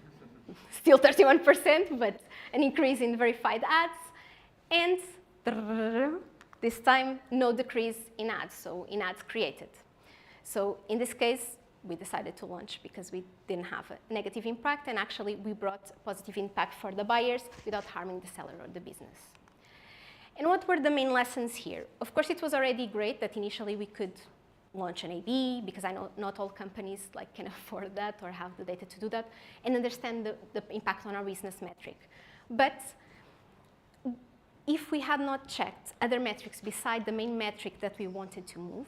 still 31%, but an increase in verified ads, and this time, no decrease in ads, so in ads created. So in this case, we decided to launch because we didn't have a negative impact, and actually we brought a positive impact for the buyers without harming the seller or the business. And what were the main lessons here? Of course, it was already great that initially we could launch an A/B, because I know not all companies can afford that or have the data to do that, and understand the impact on our business metric. But if we had not checked other metrics beside the main metric that we wanted to move,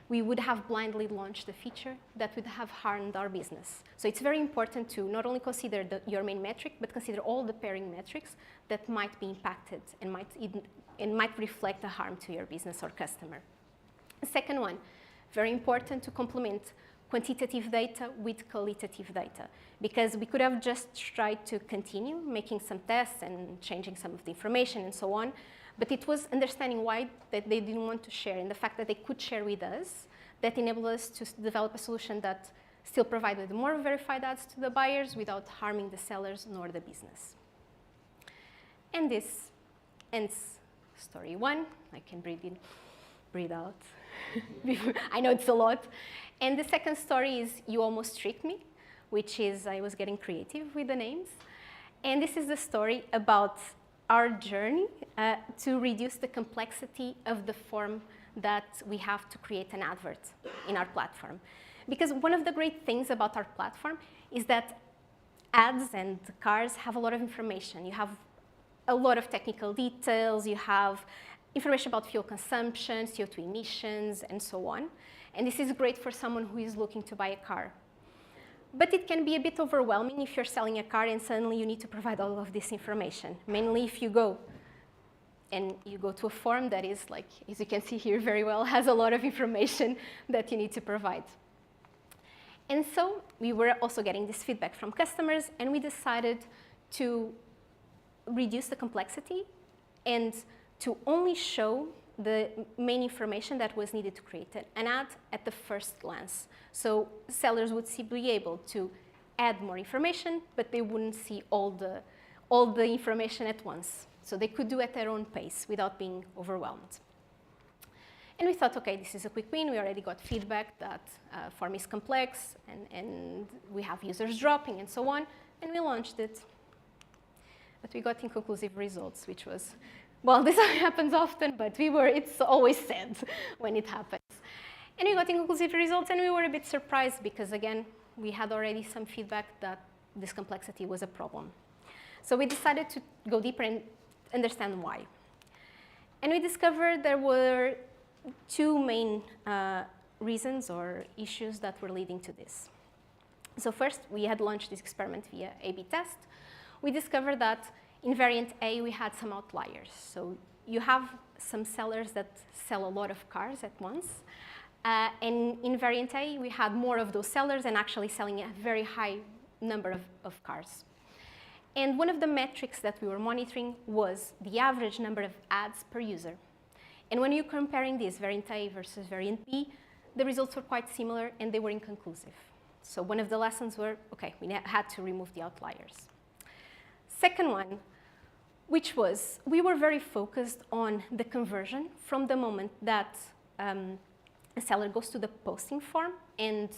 we would have blindly launched a feature that would have harmed our business. So it's very important to not only consider your main metric, but consider all the pairing metrics that might be impacted and might reflect a harm to your business or customer. The second one, very important to complement quantitative data with qualitative data, because we could have just tried to continue making some tests and changing some of the information and so on, but it was understanding why that they didn't want to share and the fact that they could share with us that enabled us to develop a solution that still provided more verified ads to the buyers without harming the sellers nor the business. And this ends story one. I can breathe out. I know it's a lot. And the second story is You Almost Tricked Me, which is I was getting creative with the names. And this is the story about our journey to reduce the complexity of the form that we have to create an advert in our platform. Because one of the great things about our platform is that ads and cars have a lot of information. You have a lot of technical details. You have information about fuel consumption, CO2 emissions, and so on. And this is great for someone who is looking to buy a car. But it can be a bit overwhelming if you're selling a car and suddenly you need to provide all of this information, mainly if you go to a form that is, like, as you can see here very well, has a lot of information that you need to provide. And so we were also getting this feedback from customers, and we decided to reduce the complexity and to only show the main information that was needed to create an ad at the first glance. So sellers would be able to add more information, but they wouldn't see all the information at once. So they could do at their own pace without being overwhelmed. And we thought, okay, this is a quick win. We already got feedback that form is complex, and we have users dropping and so on, and we launched it. But we got inconclusive results, which was, well, this happens often, but it's always sad when it happens. And we got inconclusive results, and we were a bit surprised because, again, we had already some feedback that this complexity was a problem. So we decided to go deeper and understand why. And we discovered there were two main reasons or issues that were leading to this. So first, we had launched this experiment via A/B test. We discovered that in variant A, we had some outliers. So you have some sellers that sell a lot of cars at once. And in variant A, we had more of those sellers and actually selling a very high number of cars. And one of the metrics that we were monitoring was the average number of ads per user. And when you're comparing this, variant A versus variant B, the results were quite similar and they were inconclusive. So one of the lessons were, okay, we had to remove the outliers. Second one, which was, we were very focused on the conversion from the moment that a seller goes to the posting form and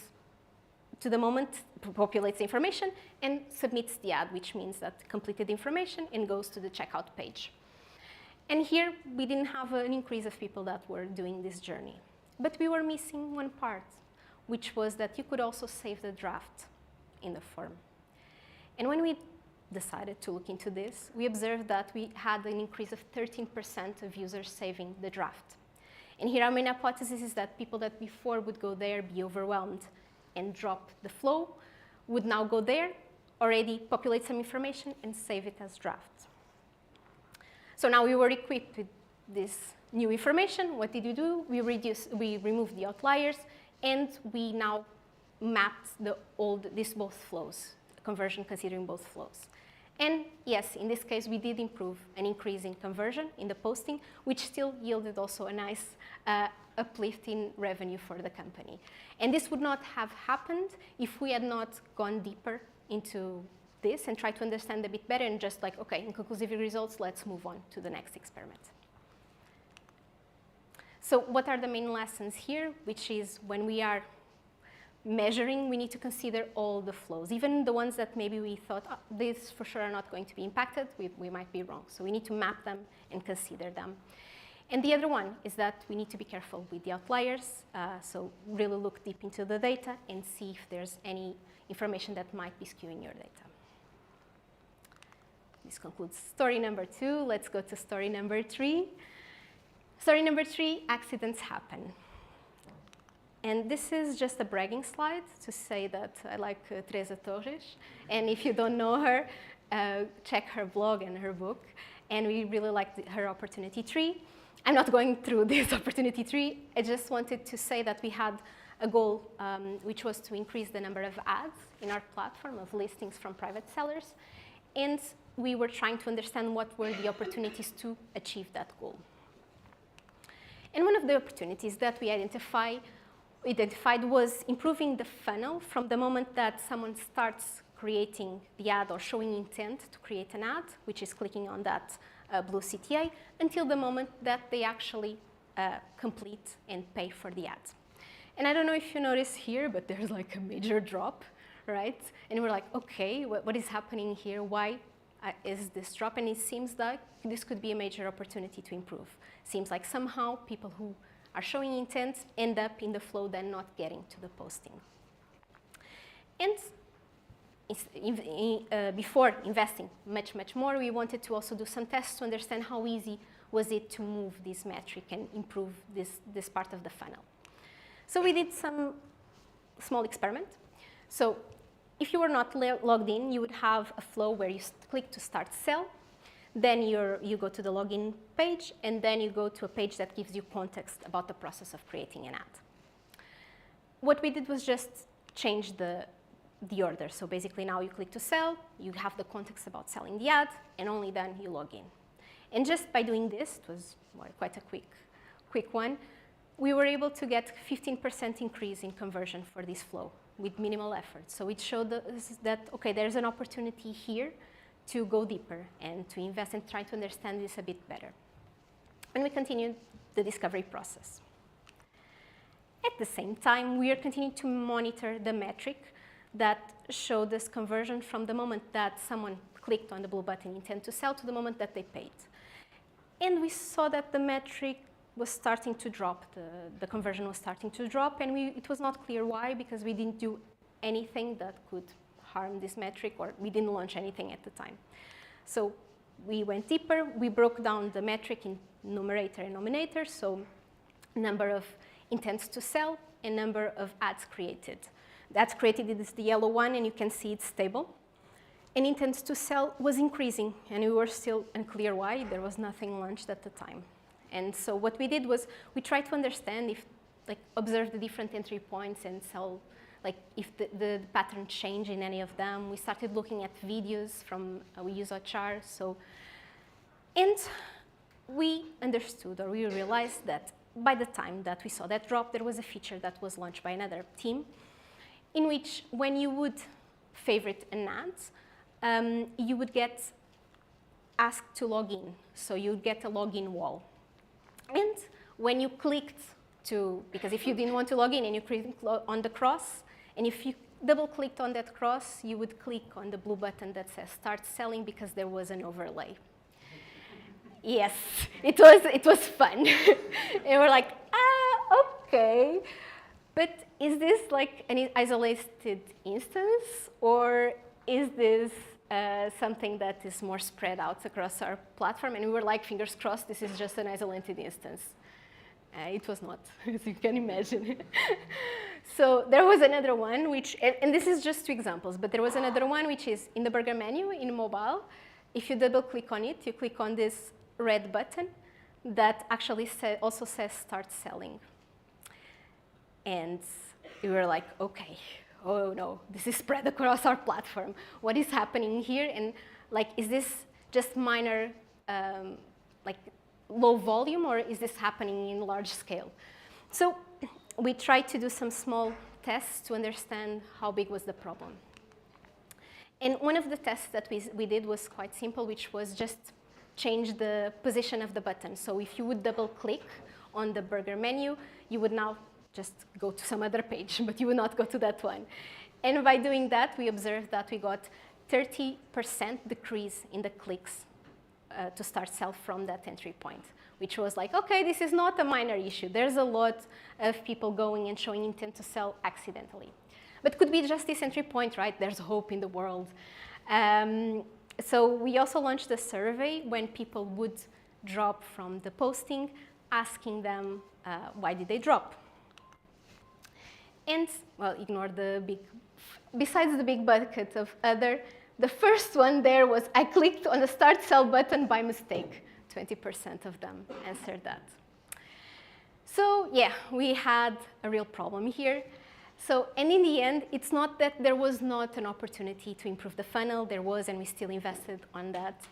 to the moment populates the information and submits the ad, which means that completed information and goes to the checkout page. And here, we didn't have an increase of people that were doing this journey. But we were missing one part, which was that you could also save the draft in the form. And when we decided to look into this, we observed that we had an increase of 13% of users saving the draft. And here our main hypothesis is that people that before would go there, be overwhelmed, and drop the flow, would now go there, already populate some information, and save it as draft. So now we were equipped with this new information. What did we do? We removed the outliers, and we now mapped these both flows, conversion considering both flows. And yes, in this case, we did improve an increase in conversion in the posting, which still yielded also a nice uplift in revenue for the company. And this would not have happened if we had not gone deeper into this and tried to understand a bit better and just like, okay, inconclusive results, let's move on to the next experiment. So what are the main lessons here, which is when we are measuring, we need to consider all the flows, even the ones that maybe we thought, oh, these for sure are not going to be impacted, we might be wrong. So we need to map them and consider them. And the other one is that we need to be careful with the outliers, so really look deep into the data and see if there's any information that might be skewing your data. this concludes story number 2. Let's go to story number 3. Story number 3, accidents happen. And this is just a bragging slide to say that I like Teresa Torres. And if you don't know her, check her blog and her book. And we really liked her opportunity tree. I'm not going through this opportunity tree. I just wanted to say that we had a goal, which was to increase the number of ads in our platform of listings from private sellers. And we were trying to understand what were the opportunities to achieve that goal. And one of the opportunities that we identified was improving the funnel from the moment that someone starts creating the ad or showing intent to create an ad, which is clicking on that blue CTA, until the moment that they actually complete and pay for the ad. And I don't know if you notice here, but there's like a major drop, right? And we're like, okay, what is happening here? Why is this drop? And it seems like this could be a major opportunity to improve. Seems like somehow people who are showing intent end up in the flow, then not getting to the posting. And before investing much more, we wanted to also do some tests to understand how easy was it to move this metric and improve this part of the funnel. So we did some small experiment. So if you were not logged in, you would have a flow where you click to start sell. Then you go to the login page, and then you go to a page that gives you context about the process of creating an ad. What we did was just change the order. So basically now you click to sell, you have the context about selling the ad, and only then you log in. And just by doing this, it was quite a quick one, we were able to get 15% increase in conversion for this flow with minimal effort. So it showed us that, okay, there's an opportunity here to go deeper and to invest and try to understand this a bit better. And we continued the discovery process. At the same time, we are continuing to monitor the metric that showed us conversion from the moment that someone clicked on the blue button intent to sell to the moment that they paid. And we saw that the metric was starting to drop, the conversion was starting to drop, and it was not clear why, because we didn't do anything that could harm this metric, or we didn't launch anything at the time. So we went deeper, we broke down the metric in numerator and denominator, so number of intents to sell and number of ads created. The ads created is the yellow one, and you can see it's stable. And intents to sell was increasing, and we were still unclear why. There was nothing launched at the time. And so what we did was we tried to understand if, observe the different entry points and sell, if the pattern changed in any of them. We started looking at videos from, we use HR, and we understood, or we realized that by the time that we saw that drop, there was a feature that was launched by another team in which when you would favorite an ad, you would get asked to log in. So you'd get a login wall. And when you clicked because if you didn't want to log in and you clicked on the cross, and if you double-clicked on that cross, you would click on the blue button that says Start Selling because there was an overlay. Yes, it was fun. And we're like, okay. But is this an isolated instance, or is this something that is more spread out across our platform? And we were like, fingers crossed, this is just an isolated instance. It was not, as you can imagine. So there was another one, which, and this is just 2 examples, but there was another one which is in the burger menu in mobile. If you double click on it, you click on this red button that actually also says Start Selling. And we were like, okay, oh no, this is spread across our platform. What is happening here? And is this just minor, low volume, or is this happening in large scale? So we tried to do some small tests to understand how big was the problem. And one of the tests that we did was quite simple, which was just change the position of the button. So if you would double click on the burger menu, you would now just go to some other page, but you would not go to that one. And by doing that, we observed that we got 30% decrease in the clicks to start sell from that entry point, which was like, okay, this is not a minor issue. There's a lot of people going and showing intent to sell accidentally. But could be just this entry point, right? There's hope in the world. So we also launched a survey when people would drop from the posting, asking them why did they drop. And, well, ignore the big, besides the big bucket of other, the first one there was, I clicked on the start sell button by mistake. 20% of them answered that. So yeah, we had a real problem here. So, and in the end, it's not that there was not an opportunity to improve the funnel. There was, and we still invested on that.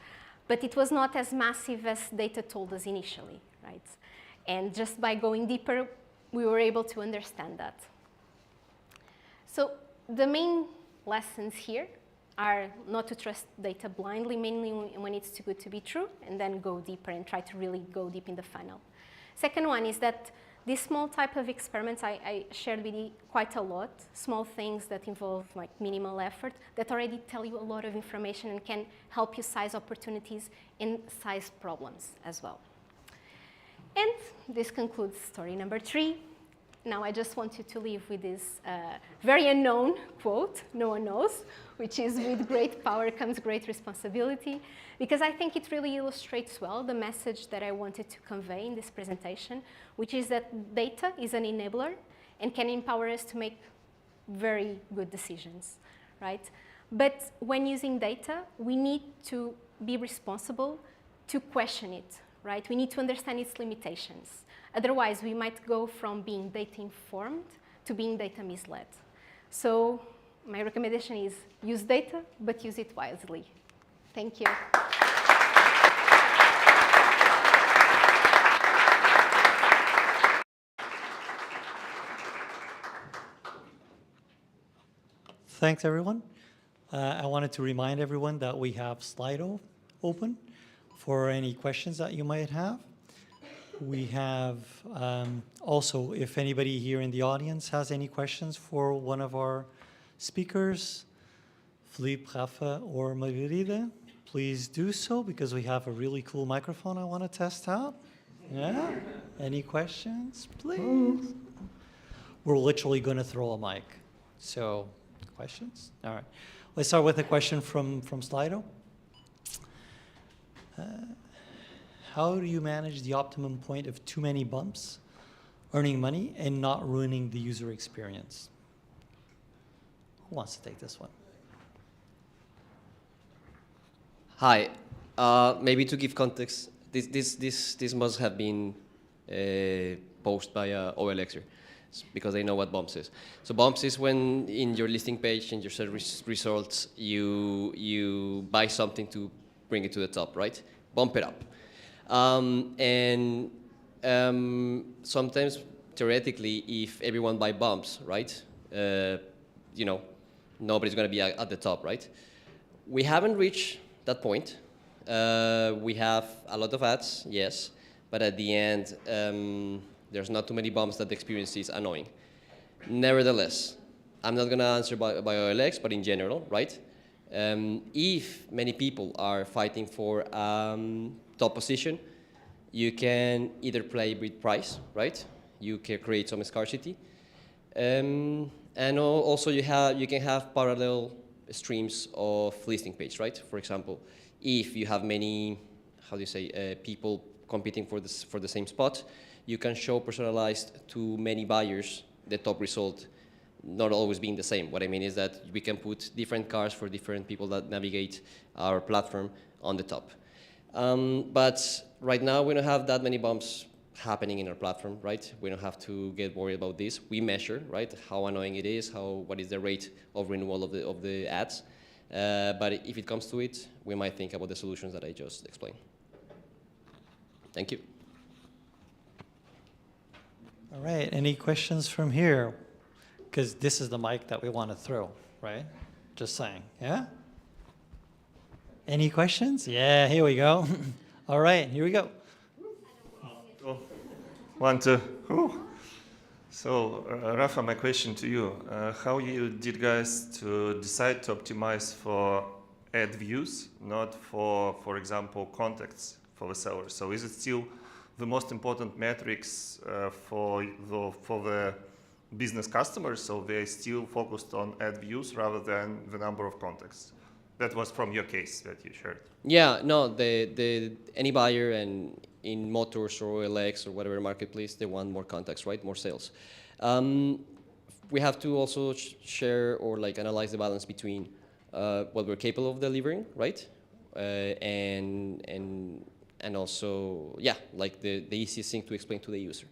But it was not as massive as data told us initially, right? And just by going deeper, we were able to understand that. So the main lessons here are not to trust data blindly, mainly when it's too good to be true, and then go deeper and try to really go deep in the funnel. Second one is that this small type of experiments I shared with you quite a lot, small things that involve like minimal effort that already tell you a lot of information and can help you size opportunities and size problems as well. And this concludes story number 3. Now I just want you to leave with this very unknown quote, no one knows, which is with great power comes great responsibility, because I think it really illustrates well the message that I wanted to convey in this presentation, which is that data is an enabler and can empower us to make very good decisions, right? But when using data, we need to be responsible to question it, right? We need to understand its limitations. Otherwise, we might go from being data informed to being data misled. So my recommendation is use data, but use it wisely. Thank you. Thanks, everyone. I wanted to remind everyone that we have Slido open for any questions that you might have. We have also, if anybody here in the audience has any questions for one of our speakers, Philippe, Rafa, or Margarida, please do so, because we have a really cool microphone I want to test out. Yeah? Any questions, please? We're literally going to throw a mic. So, questions? All right. Let's start with a question from Slido. How do you manage the optimum point of too many bumps, earning money, and not ruining the user experience? Who wants to take this one? Hi. Maybe to give context, this must have been posted by a OLXer, because they know what bumps is. So bumps is when in your listing page, in your search results, you buy something to bring it to the top, right? Bump it up. Sometimes, theoretically, if everyone buy bumps, right, you know, nobody's going to be at the top, right? We haven't reached that point. We have a lot of ads, yes, but at the end, there's not too many bumps that the experience is annoying. Nevertheless, I'm not going to answer by OLX, but in general, right? If many people are fighting for top position, you can either play with price, right? You can create some scarcity, and also you can have parallel streams of listing page, right? For example, if you have many, how do you say, people competing for the same spot, you can show personalized to many buyers the top result, not always being the same. What I mean is that we can put different cars for different people that navigate our platform on the top. But right now, we don't have that many bumps happening in our platform, right? We don't have to get worried about this. We measure, right, how annoying it is, what is the rate of renewal of the ads. But if it comes to it, we might think about the solutions that I just explained. Thank you. All right, any questions from here? Because this is the mic that we want to throw, right? Just saying, yeah? Any questions? Yeah, here we go. All right, here we go. Oh, 1, 2. Ooh. So, Rafa, my question to you. How you did guys to decide to optimize for ad views, not for example, contacts for the seller? So is it still the most important metrics for the business customers? So they're still focused on ad views rather than the number of contacts? That was from your case that you shared. Yeah, no, any buyer and in Motors or OLX or whatever marketplace, they want more contacts, right? More sales. We have to also share or like analyze the balance between what we're capable of delivering, right? And also, yeah, like the easiest thing to explain to the user.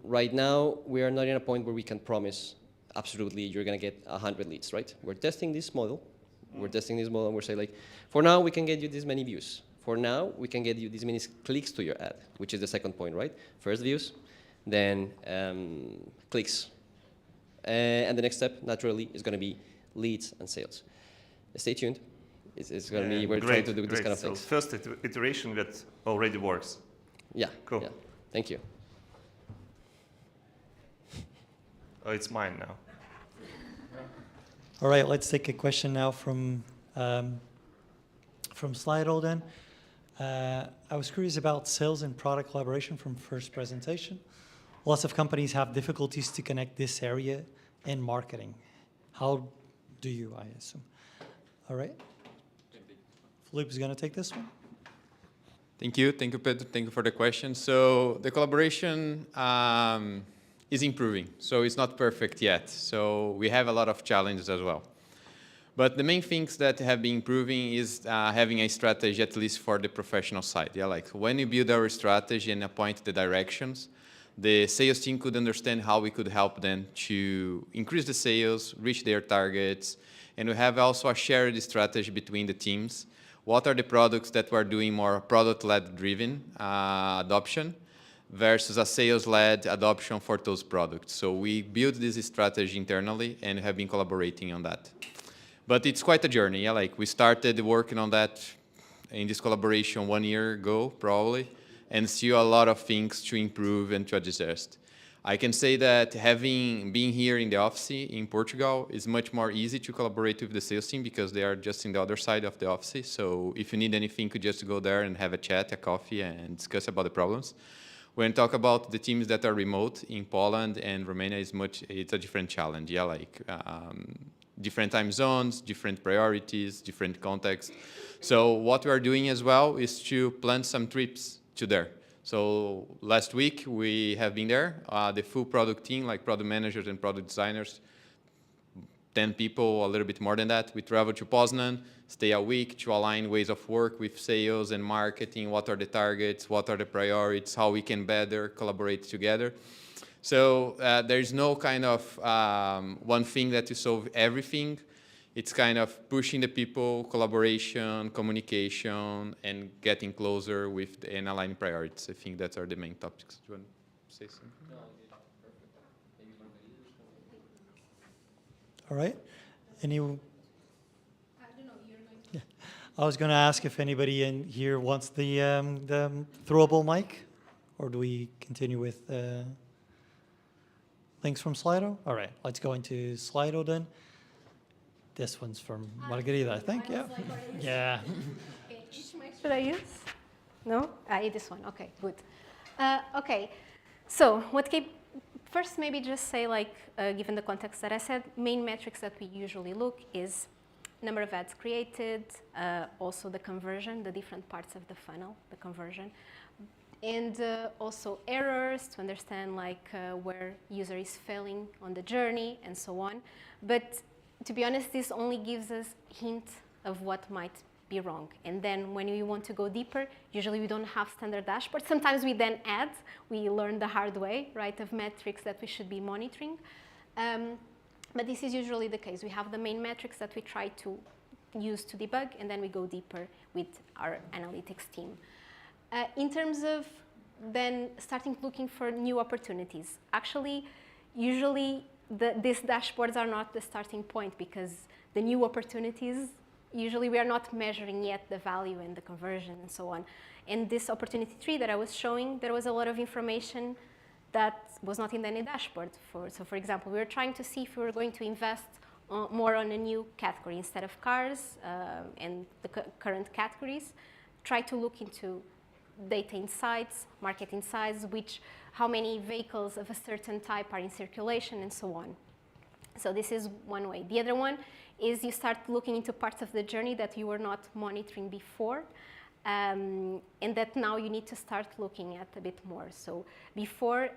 Right now, we are not in a point where we can promise absolutely you're going to get 100 leads, right? We're testing this model. We're testing this model, and we're saying, like, for now, we can get you this many views. For now, we can get you this many clicks to your ad, which is the second point, right? First views, then clicks. And the next step, naturally, is going to be leads and sales. Stay tuned. It's going to be, we're trying to do this kind of things. So first iteration that already works. Yeah. Cool. Yeah. Thank you. Oh, it's mine now. All right, let's take a question now from Slido then. I was curious about sales and product collaboration from first presentation. Lots of companies have difficulties to connect this area in marketing. How do you, I assume? All right. Philippe is going to take this one. Thank you, Pedro. Thank you for the question. So the collaboration is improving. So it's not perfect yet. So we have a lot of challenges as well. But the main things that have been improving is having a strategy, at least for the professional side. Yeah, like when we build our strategy and appoint the directions, the sales team could understand how we could help them to increase the sales, reach their targets, and we have also a shared strategy between the teams. What are the products that we're doing more product-led driven adoption versus a sales-led adoption for those products. So we built this strategy internally and have been collaborating on that. But it's quite a journey. Yeah? Like we started working on that in this collaboration 1 year ago, probably, and still a lot of things to improve and to adjust. I can say that being here in the office in Portugal is much more easy to collaborate with the sales team because they are just in the other side of the office. So if you need anything, you could just go there and have a chat, a coffee, and discuss about the problems. When talk about the teams that are remote in Poland and Romania, it's a different challenge. Yeah, like different time zones, different priorities, different contexts. So what we are doing as well is to plan some trips to there. So last week we have been there, the full product team, like product managers and product designers, 10 people, a little bit more than that. We traveled to Poznan, stay a week to align ways of work with sales and marketing, what are the targets, what are the priorities, how we can better collaborate together. So there's no kind of one thing that to solve everything. It's kind of pushing the people, collaboration, communication, and getting closer with and aligning priorities. I think that are the main topics. Do you want to say something? No, perfect. All right. Any? I don't know. You're going to. Yeah. I was going to ask if anybody in here wants the throwable mic, or do we continue with links from Slido? All right. Let's go into Slido then. This one's from Margarita, I think. Yeah. Yeah. Okay, which mic should I use? No? This one. Okay, good. Okay, so first maybe just say, like, given the context that I said, main metrics that we usually look is number of ads created, also the conversion, the different parts of the funnel, the conversion, and also errors to understand like where user is failing on the journey and so on. But to be honest, this only gives us hint of what might be wrong. And then when we want to go deeper, usually we don't have standard dashboards. Sometimes we then add, we learn the hard way, right, of metrics that we should be monitoring. But this is usually the case. We have the main metrics that we try to use to debug, and then we go deeper with our analytics team. In terms of then starting looking for new opportunities, actually, usually these dashboards are not the starting point because the new opportunities, usually we are not measuring yet the value and the conversion and so on. In this opportunity tree that I was showing, there was a lot of information that was not in any dashboard. So for example, we were trying to see if we were going to invest more on a new category instead of cars and the current categories. Try to look into data insights, market insights, how many vehicles of a certain type are in circulation and so on. So this is one way. The other one is you start looking into parts of the journey that you were not monitoring before, and that now you need to start looking at a bit more. So before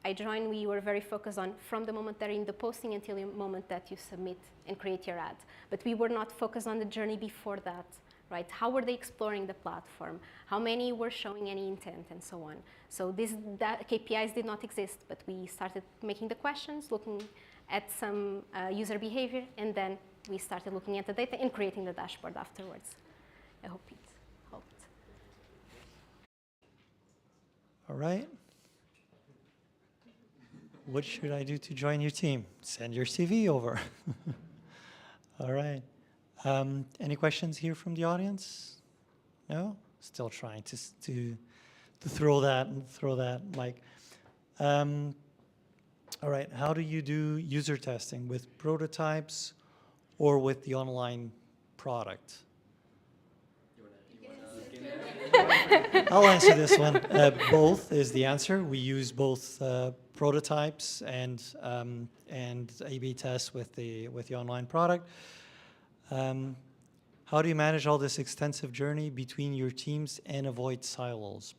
I joined, we were very focused on from the moment that you're in the posting until the moment that you submit and create your ad. But we were not focused on the journey before that, right? How were they exploring the platform? How many were showing any intent and so on? So that KPIs did not exist, but we started making the questions, looking at some user behavior, and then we started looking at the data and creating the dashboard afterwards. I hope it helped. All right. What should I do to join your team? Send your CV over. All right. Any questions here from the audience? No? Still trying to throw that mic. All right. How do you do user testing, with prototypes or with the online product? I'll answer this one. Both is the answer. We use both prototypes and A/B tests with the online product. How do you manage all this extensive journey between your teams and avoid silos?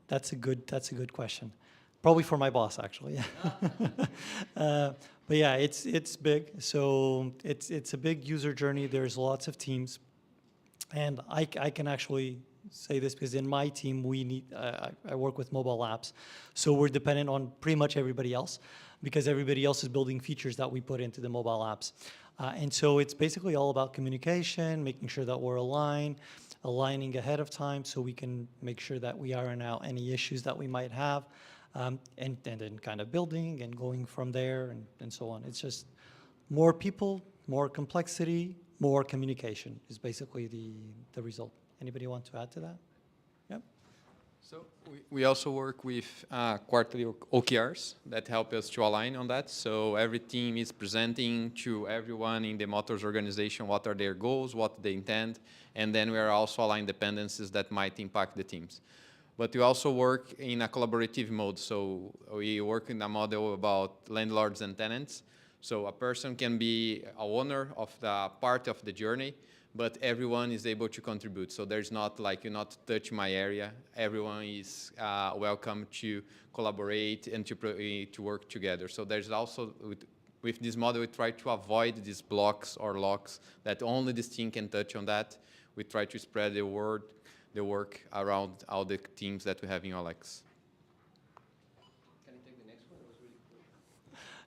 That's a good question. Probably for my boss, actually. But yeah, it's big. So it's a big user journey. There's lots of teams, and I can actually say this because in my team I work with mobile apps, so we're dependent on pretty much everybody else because everybody else is building features that we put into the mobile apps. And so it's basically all about communication, making sure that we're aligning ahead of time so we can make sure that we iron out any issues that we might have, and then kind of building and going from there and so on. It's just more people, more complexity, more communication is basically the result. Anybody want to add to that? Yep. So we also work with quarterly OKRs that help us to align on that. So every team is presenting to everyone in the Motors organization what are their goals, what they intend, and then we are also aligning dependencies that might impact the teams. But we also work in a collaborative mode. So we work in a model about landlords and tenants. So a person can be a owner of the part of the journey, but everyone is able to contribute. So there's not like, you not touch my area. Everyone is welcome to collaborate and to work together. So there's also, with this model, we try to avoid these blocks or locks that only this team can touch on that. We try to spread the work around all the teams that we have in OLX. Can I take the next one? It was really cool.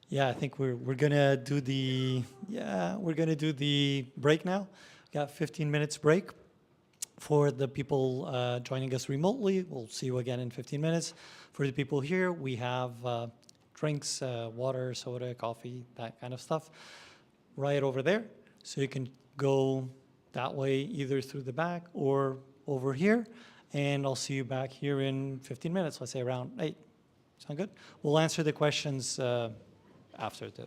Yeah, I think we're gonna do the break now. Got 15 minutes break for the people joining us remotely. We'll see you again in 15 minutes. For the people here, we have drinks, water, soda, coffee, that kind of stuff right over there. So you can go that way either through the back or over here. And I'll see you back here in 15 minutes, let's say around 8. Sound good? We'll answer the questions after the...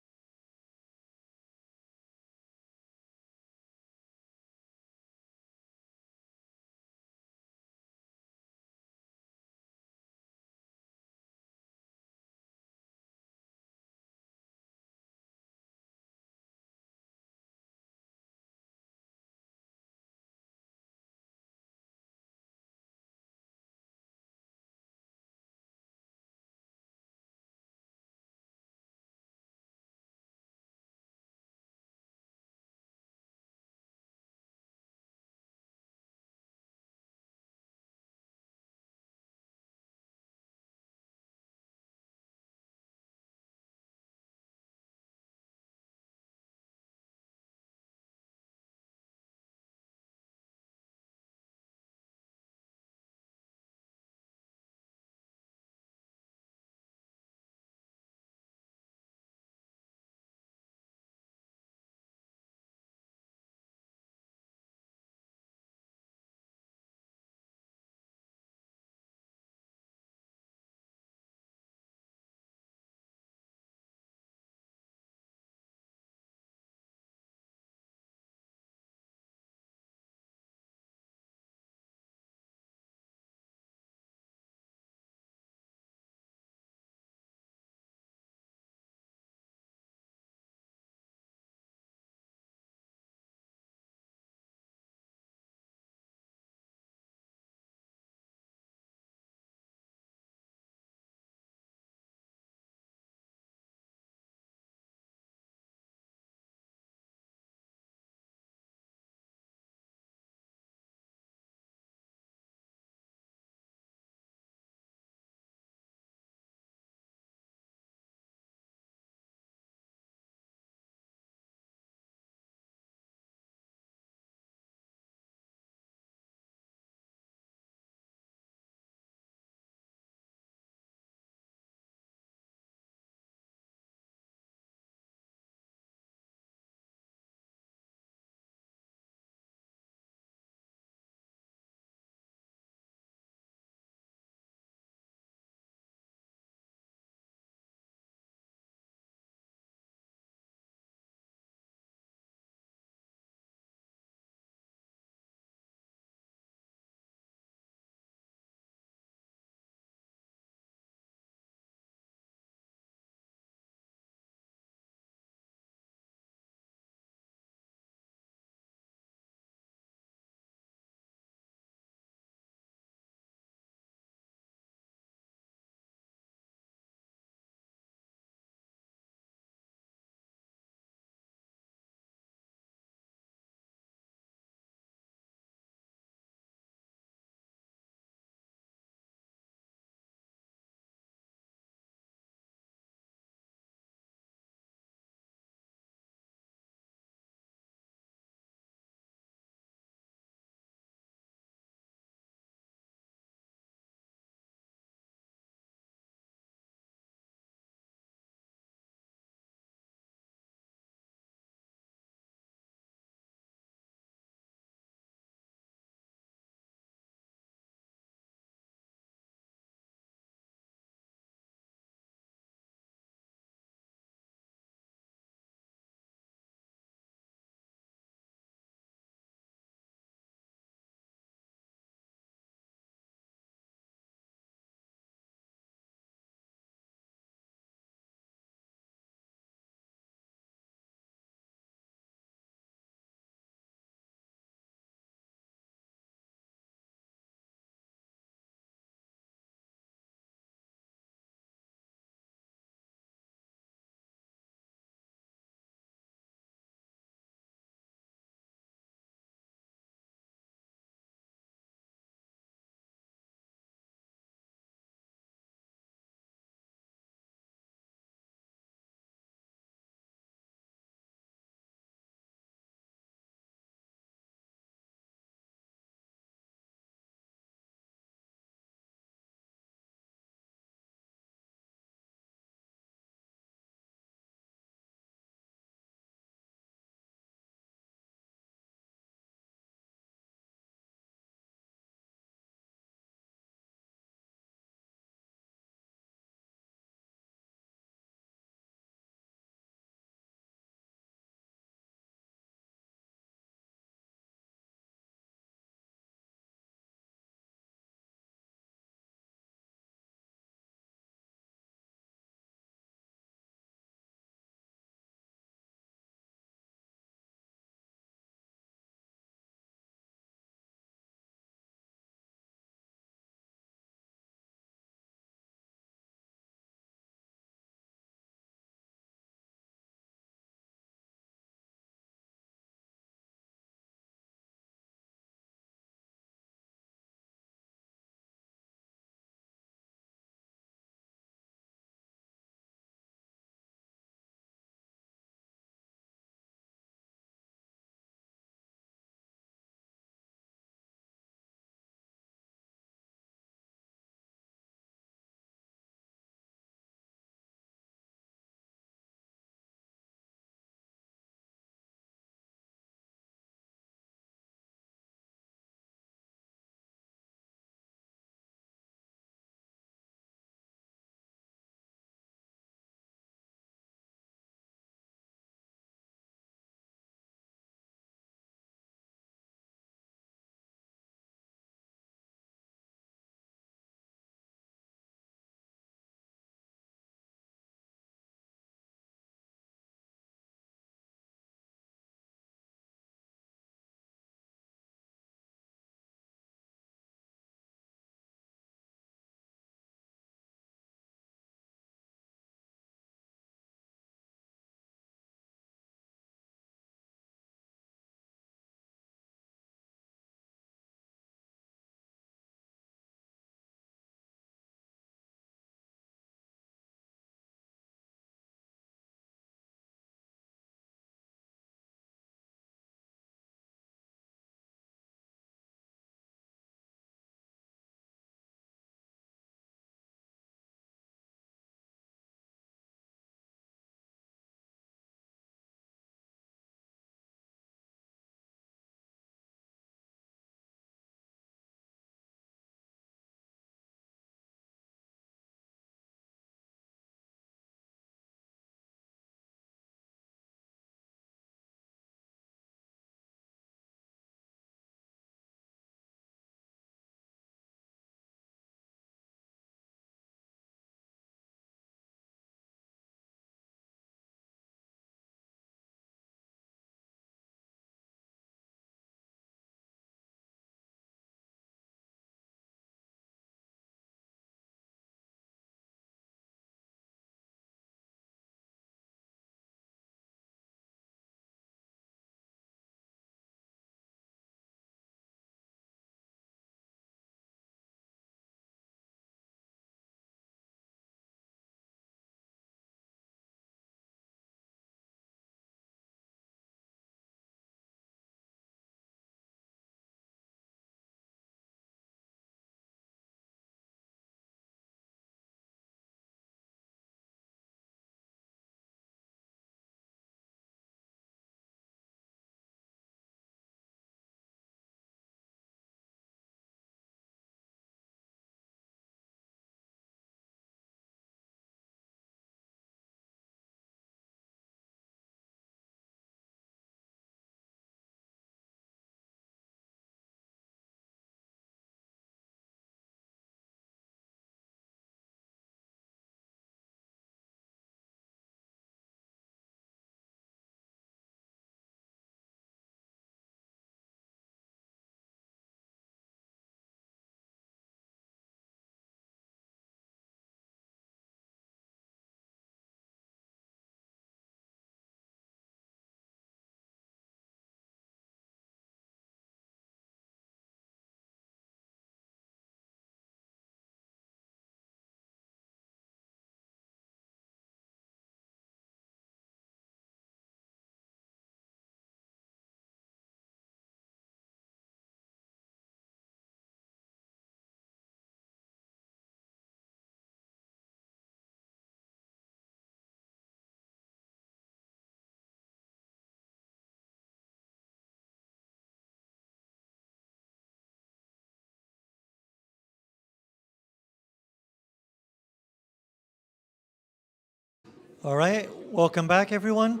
All right, welcome back, everyone.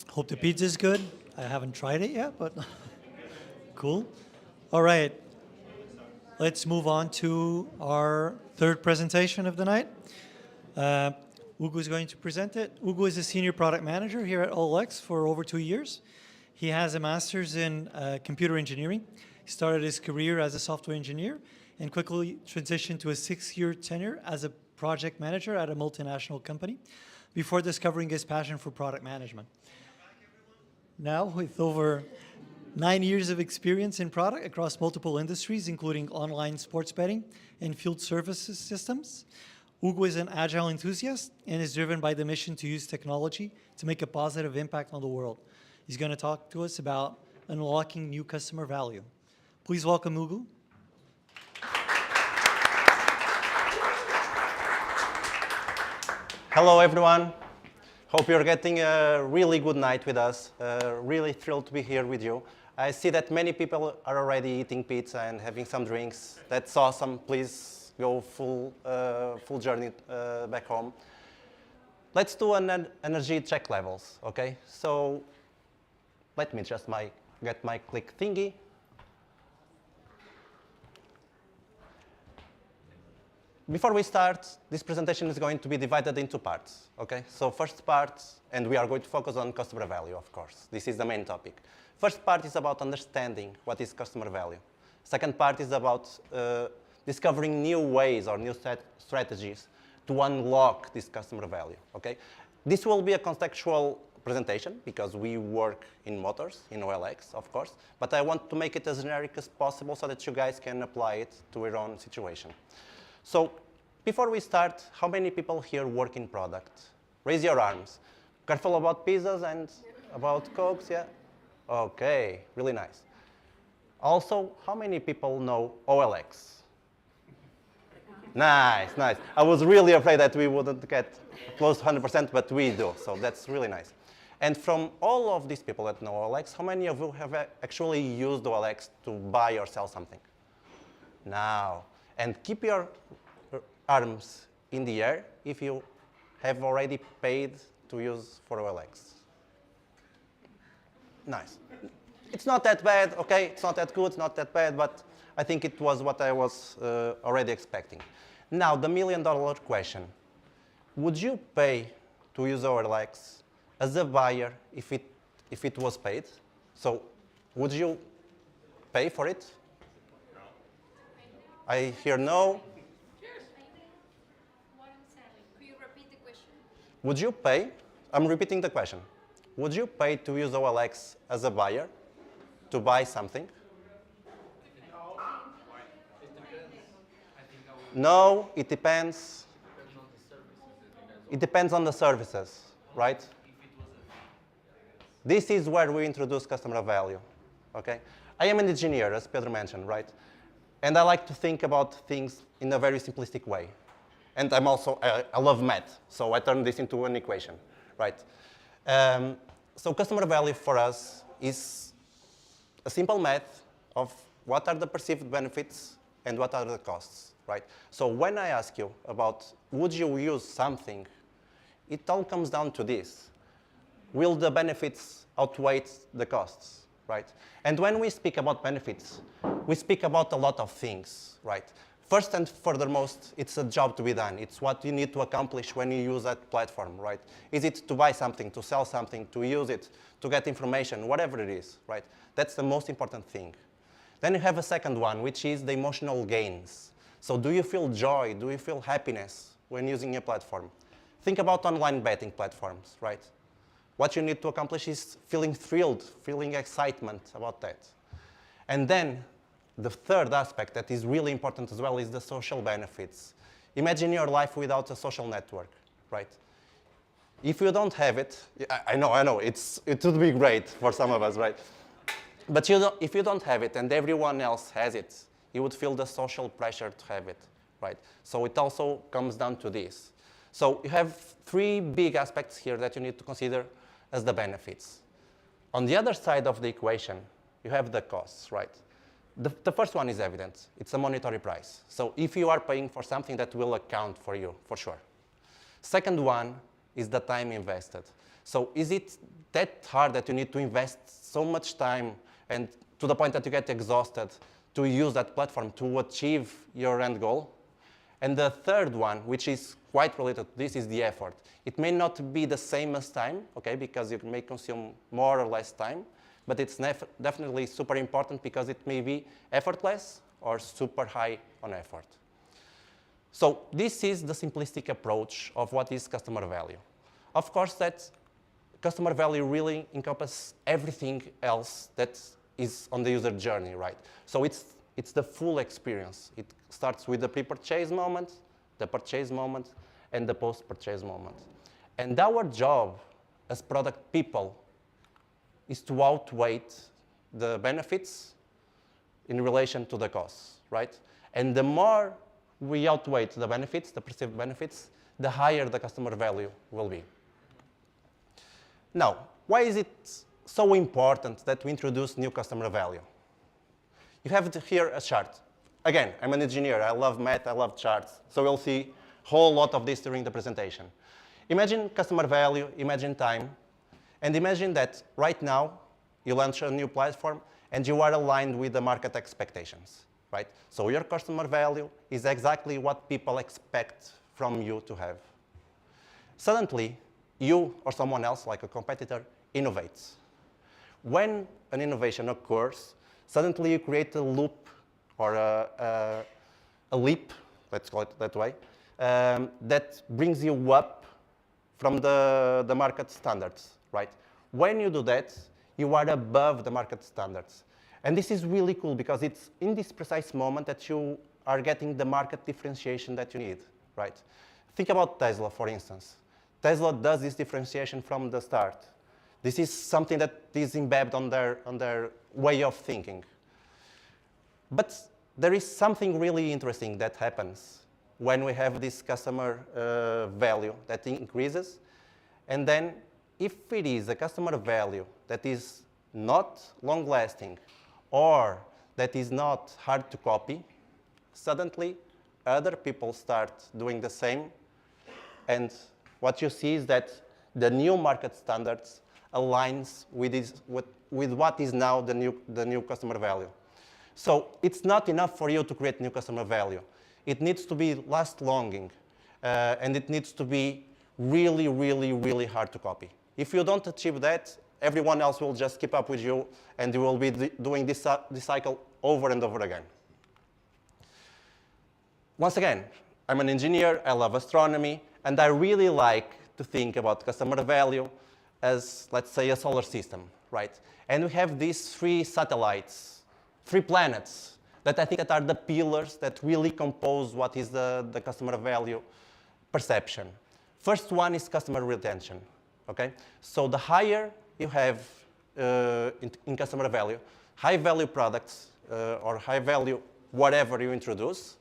Hope the pizza's good. I haven't tried it yet, but cool. All right, let's move on to our third presentation of the night. Ugo is going to present it. Ugo is a senior product manager here at OLX for over 2 years. He has a master's in computer engineering. He started his career as a software engineer and quickly transitioned to a 6-year tenure as a project manager at a multinational company before discovering his passion for product management. Now, with over 9 years of experience in product across multiple industries, including online sports betting and field services systems, Ugo is an agile enthusiast and is driven by the mission to use technology to make a positive impact on the world. He's going to talk to us about unlocking new customer value. Please welcome Ugo. Hello, everyone. Hope you're getting a really good night with us. Really thrilled to be here with you. I see that many people are already eating pizza and having some drinks. That's awesome. Please go full journey back home. Let's do an energy check levels, okay? So let me just get my click thingy. Before we start, this presentation is going to be divided into parts, okay? So first part, and we are going to focus on customer value, of course. This is the main topic. First part is about understanding what is customer value. Second part is about discovering new ways or new strategies to unlock this customer value, okay? This will be a contextual presentation because we work in motors, in OLX, of course, but I want to make it as generic as possible so that you guys can apply it to your own situation. So before we start, how many people here work in product? Raise your arms. Careful about pizzas and about Cokes, yeah? Okay, really nice. Also, how many people know OLX? Nice, nice. I was really afraid that we wouldn't get close to 100%, but we do, so that's really nice. And from all of these people that know OLX, how many of you have actually used OLX to buy or sell something? Now. And keep your arms in the air if you have already paid to use for OLX. Nice. It's not that bad, okay? It's not that good, it's not that bad, but I think it was what I was already expecting. Now, the million-dollar question. Would you pay to use OLX as a buyer if it was paid? So would you pay for it? I hear no. What I'm saying, could you repeat the question? Would you pay? I'm repeating the question. Would you pay to use OLX as a buyer to buy something? No, it depends. It depends on the services, right? This is where we introduce customer value, okay? I am an engineer, as Pedro mentioned, right? And I like to think about things in a very simplistic way. And I love math, so I turn this into an equation, right? So customer value for us is a simple math of what are the perceived benefits and what are the costs, right? So when I ask you about would you use something, it all comes down to this. Will the benefits outweigh the costs, right? And when we speak about benefits, we speak about a lot of things, right? First and furthermost, it's a job to be done. It's what you need to accomplish when you use that platform, right? Is it to buy something, to sell something, to use it, to get information, whatever it is, right? That's the most important thing. Then you have a second one, which is the emotional gains. So do you feel joy? Do you feel happiness when using a platform? Think about online betting platforms, right? What you need to accomplish is feeling thrilled, feeling excitement about that. And then the third aspect that is really important as well is the social benefits. Imagine your life without a social network, right? If you don't have it, I know, it would be great for some of us, right? But if you don't have it and everyone else has it, you would feel the social pressure to have it, right? So it also comes down to this. So you have three big aspects here that you need to consider as the benefits. On the other side of the equation, you have the costs, right? The first one is evident. It's a monetary price. So if you are paying for something that will account for you, for sure. Second one is the time invested. So is it that hard that you need to invest so much time and to the point that you get exhausted to use that platform to achieve your end goal? And the third one, which is quite related to this, is the effort. It may not be the same as time, okay, because you may consume more or less time, but it's definitely super important because it may be effortless or super high on effort. So this is the simplistic approach of what is customer value. Of course, that customer value really encompasses everything else that is on the user journey, right? So it's the full experience. It starts with the pre-purchase moment, the purchase moment, and the post-purchase moment. And our job as product people is to outweigh the benefits in relation to the costs, right? And the more we outweigh the benefits, the perceived benefits, the higher the customer value will be. Now, why is it so important that we introduce new customer value? You have here a chart. Again, I'm an engineer. I love math. I love charts. So we'll see a whole lot of this during the presentation. Imagine customer value, imagine time, and imagine that right now you launch a new platform and you are aligned with the market expectations, right? So your customer value is exactly what people expect from you to have. Suddenly, you or someone else, like a competitor, innovates. When an innovation occurs, suddenly you create a loop or a leap, let's call it that way, that brings you up from the market standards, right? When you do that, you are above the market standards. And this is really cool because it's in this precise moment that you are getting the market differentiation that you need, right? Think about Tesla, for instance. Tesla does this differentiation from the start. This is something that is embedded on their way of thinking. But there is something really interesting that happens when we have this customer value that increases. And then if it is a customer value that is not long-lasting or that is not hard to copy, suddenly other people start doing the same. And what you see is that the new market standards aligns with what is now the new customer value. So it's not enough for you to create new customer value. It needs to be last-longing, and it needs to be really, really, really hard to copy. If you don't achieve that, everyone else will just keep up with you, and you will be doing this cycle over and over again. Once again, I'm an engineer, I love astronomy, and I really like to think about customer value as, let's say, a solar system, right? And we have these 3 satellites, 3 planets, that I think that are the pillars that really compose what is the customer value perception. First one is customer retention, okay? So the higher you have in customer value, high-value products or high-value whatever you introduce,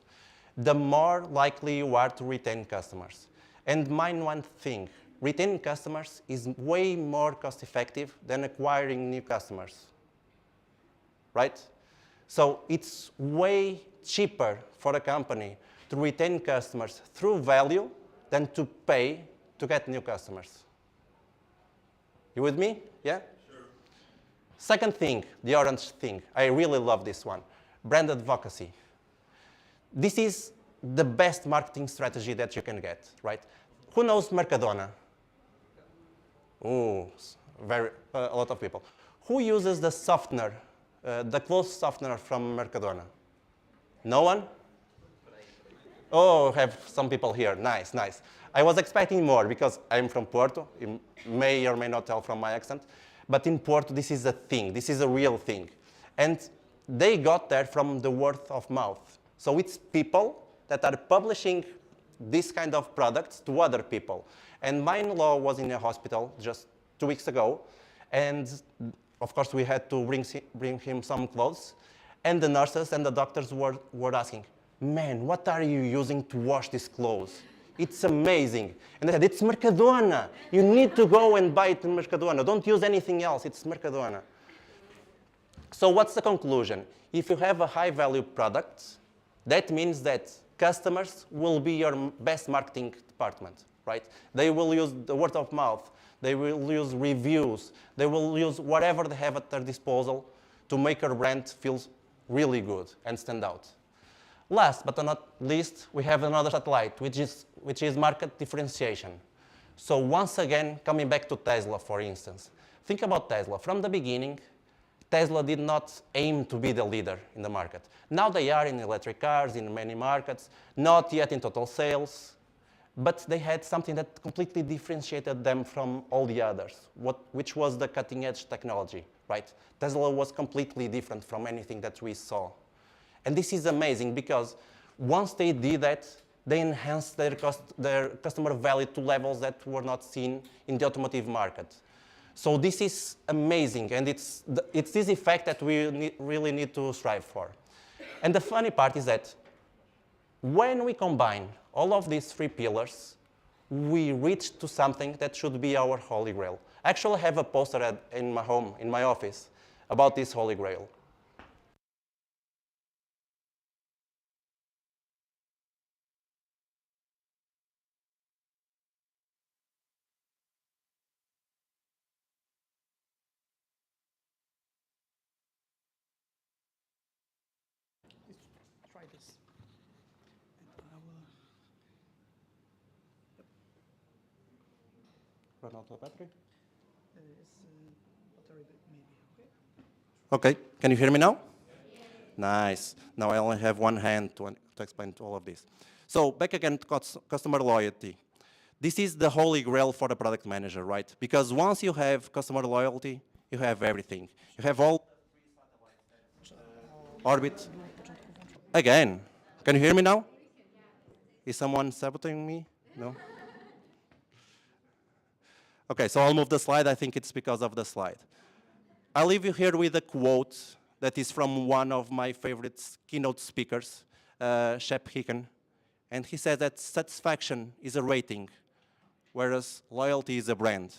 the more likely you are to retain customers. And mind one thing, retaining customers is way more cost-effective than acquiring new customers, right? So it's way cheaper for a company to retain customers through value than to pay to get new customers. You with me? Yeah? Sure. Second thing, the orange thing. I really love this one. Brand advocacy. This is the best marketing strategy that you can get, right? Who knows Mercadona? Ooh, a lot of people. Who uses the softener, the clothes softener from Mercadona? No one? Oh, have some people here. Nice, nice. I was expecting more because I'm from Porto. You may or may not tell from my accent. But in Porto, this is a thing. This is a real thing. And they got there from the word of mouth. So it's people that are publishing this kind of products to other people. And my in-law was in a hospital just 2 weeks ago. And of course, we had to bring him some clothes. And the nurses and the doctors were asking, man, what are you using to wash these clothes? It's amazing. And they said, it's Mercadona. You need to go and buy it in Mercadona. Don't use anything else. It's Mercadona. So what's the conclusion? If you have a high-value product, that means that customers will be your best marketing department. right? They will use the word of mouth. They will use reviews. They will use whatever they have at their disposal to make our brand feel really good and stand out. Last but not least, we have another satellite, which is market differentiation. So once again, coming back to Tesla, for instance. Think about Tesla. From the beginning, Tesla did not aim to be the leader in the market. Now they are in electric cars, in many markets, not yet in total sales, but they had something that completely differentiated them from all the others, which was the cutting edge technology, right? Tesla was completely different from anything that we saw. And this is amazing because once they did that, they enhanced their customer value to levels that were not seen in the automotive market. So this is amazing, and it's this effect that we really need to strive for. And the funny part is that when we combine all of these three pillars, we reach to something that should be our holy grail. I actually have a poster in my home, in my office, about this holy grail. Try this. And I will... Run out of battery. Battery maybe, okay? Okay, can you hear me now? Nice. Now I only have one hand to explain all of this. So back again to customer loyalty. This is the holy grail for the product manager, right? Because once you have customer loyalty, you have everything. You have all orbit. Again, can you hear me now? Is someone sabotaging me? No? Okay, so I'll move the slide. I think it's because of the slide. I'll leave you here with a quote that is from one of my favorite keynote speakers, Shep Hyken. And he says that satisfaction is a rating, whereas loyalty is a brand,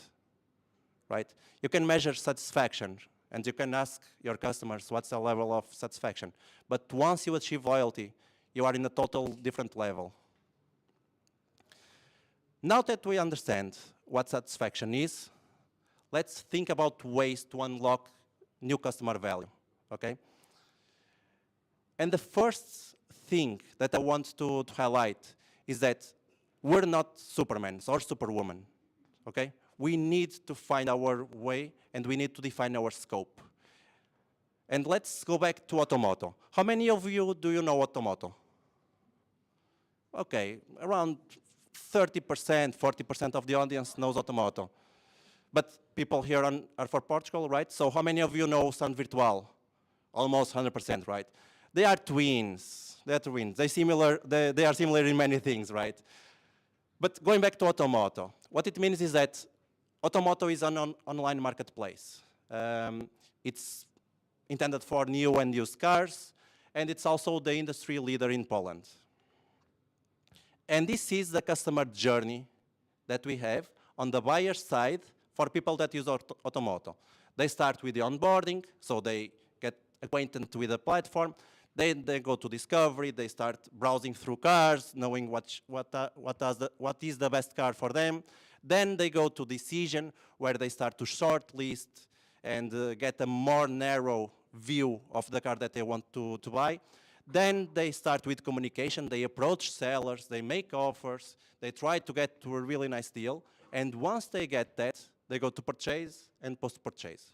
right? You can measure satisfaction, and you can ask your customers what's the level of satisfaction. But once you achieve loyalty, you are in a total different level. Now that we understand what satisfaction is, let's think about ways to unlock new customer value, okay? And the first thing that I want to highlight is that we're not Supermen or Superwoman, okay? We need to find our way, and we need to define our scope. And let's go back to Automoto. How many of you do you know Automoto? Okay, around 30%, 40% of the audience knows Automoto. But people here are for Portugal, right? So how many of you know Sun Virtual? Almost 100%, right? They are twins. They are twins. They are similar in many things, right? But going back to Automoto, what it means is that Automoto is an online marketplace. It's intended for new and used cars, and it's also the industry leader in Poland. And this is the customer journey that we have on the buyer side for people that use Automoto. They start with the onboarding, so they get acquainted with the platform. Then they go to discovery. They start browsing through cars, knowing what is the best car for them. Then they go to decision, where they start to shortlist and get a more narrow view of the car that they want to buy. Then they start with communication. They approach sellers. They make offers. They try to get to a really nice deal. And once they get that, they go to purchase and post-purchase.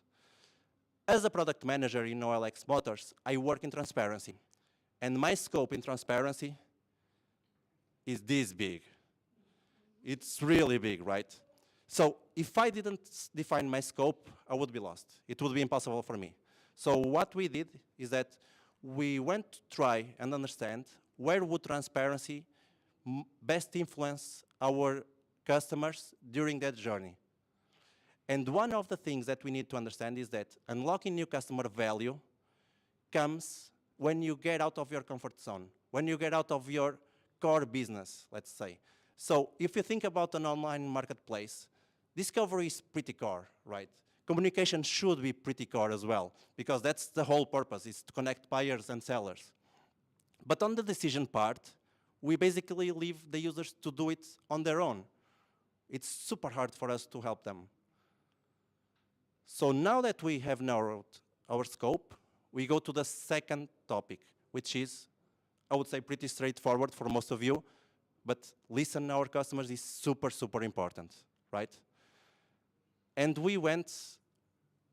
As a product manager in OLX Motors, I work in transparency. And my scope in transparency is this big. It's really big, right? So if I didn't define my scope, I would be lost. It would be impossible for me. So what we did is that we went to try and understand where would transparency best influence our customers during that journey. And one of the things that we need to understand is that unlocking new customer value comes when you get out of your comfort zone, when you get out of your core business, let's say. So if you think about an online marketplace, discovery is pretty core, right? Communication should be pretty core as well, because that's the whole purpose, is to connect buyers and sellers. But on the decision part, we basically leave the users to do it on their own. It's super hard for us to help them. So now that we have narrowed our scope, we go to the second topic, which is, I would say, pretty straightforward for most of you, but listen to our customers is super, super important, right? And we went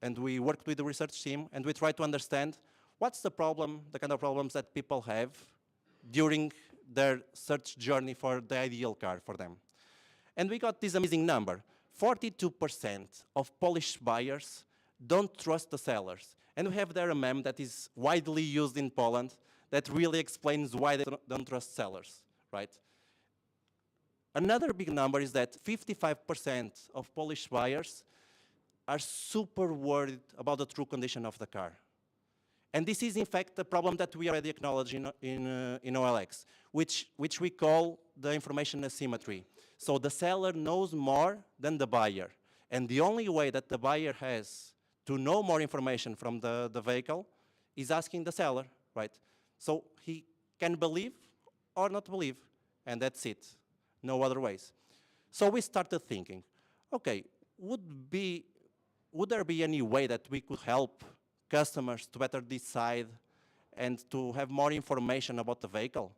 and we worked with the research team, and we tried to understand what's the problem, the kind of problems that people have during their search journey for the ideal car for them. And we got this amazing number. 42% of Polish buyers don't trust the sellers. And we have there a meme that is widely used in Poland that really explains why they don't trust sellers, right? Another big number is that 55% of Polish buyers are super worried about the true condition of the car. And this is, in fact, a problem that we already acknowledge in OLX, which we call the information asymmetry. So the seller knows more than the buyer. And the only way that the buyer has to know more information from the vehicle is asking the seller, right? So he can believe or not believe, and that's it. No other ways. So we started thinking, okay, would there be any way that we could help customers to better decide and to have more information about the vehicle?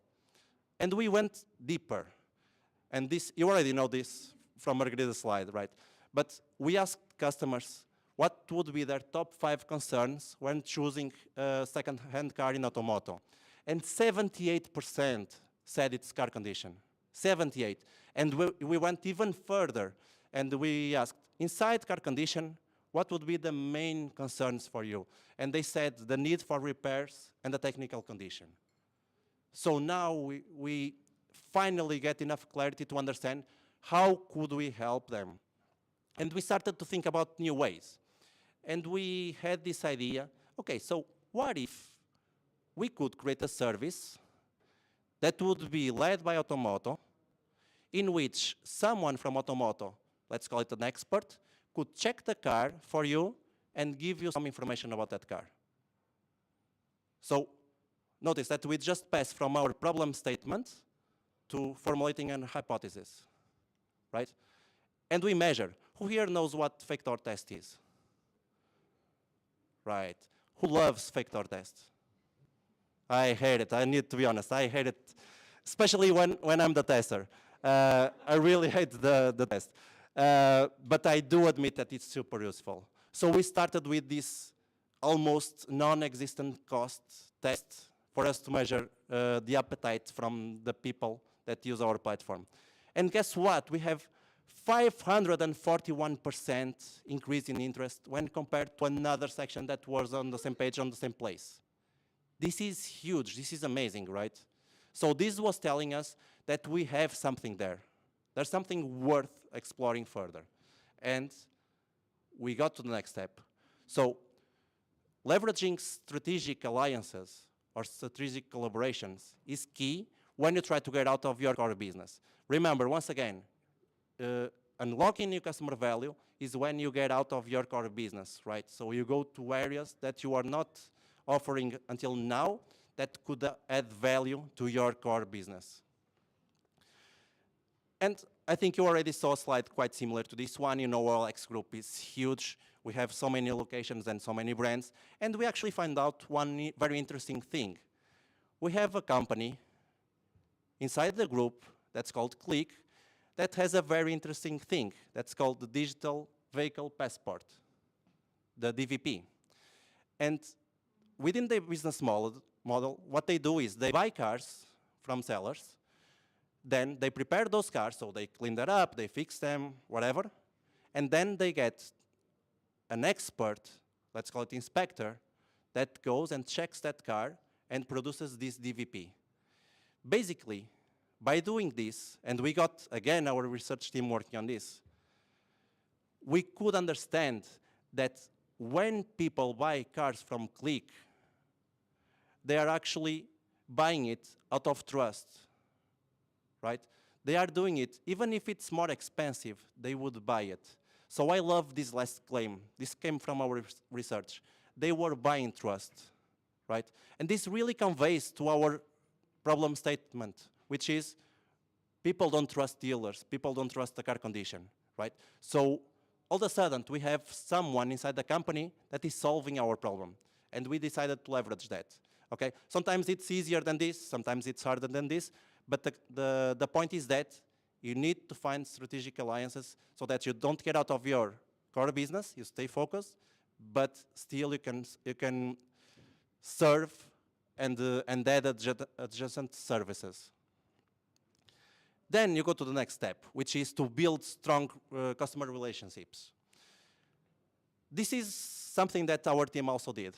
And we went deeper. And this, you already know this from Margarita's slide, right? But we asked customers what would be their top 5 concerns when choosing a second-hand car in Automoto. And 78% said it's car condition. 78. And we went even further, and we asked, inside car condition, what would be the main concerns for you? And they said the need for repairs and the technical condition. So now we finally get enough clarity to understand how could we help them. And we started to think about new ways. And we had this idea, okay, so what if we could create a service that would be led by Automoto, in which someone from Automoto, let's call it an expert, could check the car for you and give you some information about that car. So notice that we just passed from our problem statement to formulating a hypothesis, right? And we measure. Who here knows what factor test is? Right. Who loves factor test? I hate it. I need to be honest. I hate it, especially when I'm the tester. I really hate the test. But I do admit that it's super useful. So we started with this almost non-existent cost test for us to measure the appetite from the people that use our platform. And guess what? We have 541% increase in interest when compared to another section that was on the same page, on the same place. This is huge. This is amazing, right? So this was telling us that we have something there. There's something worth exploring further. And we got to the next step. So leveraging strategic alliances or strategic collaborations is key when you try to get out of your core business. Remember, once again, unlocking new customer value is when you get out of your core business, right? So you go to areas that you are not offering until now that could add value to your core business. And I think you already saw a slide quite similar to this one. You know, OLX Group is huge. We have so many locations and so many brands. And we actually find out one very interesting thing. We have a company inside the group that's called Click that has a very interesting thing that's called the Digital Vehicle Passport, the DVP. And within the business model, what they do is they buy cars from sellers, then they prepare those cars, so they clean that up, they fix them, whatever, and then they get an expert, let's call it inspector, that goes and checks that car and produces this DVP. Basically, by doing this, and we got, again, our research team working on this, we could understand that when people buy cars from Click, they are actually buying it out of trust, right? They are doing it, even if it's more expensive, they would buy it. So I love this last claim. This came from our research. They were buying trust, right? And this really conveys to our problem statement, which is People don't trust dealers. People don't trust the car condition, right? So all of a sudden, we have someone inside the company that is solving our problem. And we decided to leverage that, okay? Sometimes it's easier than this. Sometimes it's harder than this. But the point is that you need to find strategic alliances so that you don't get out of your core business, you stay focused, but still you can serve and add adjacent services. Then you go to the next step, which is to build strong customer relationships. This is something that our team also did.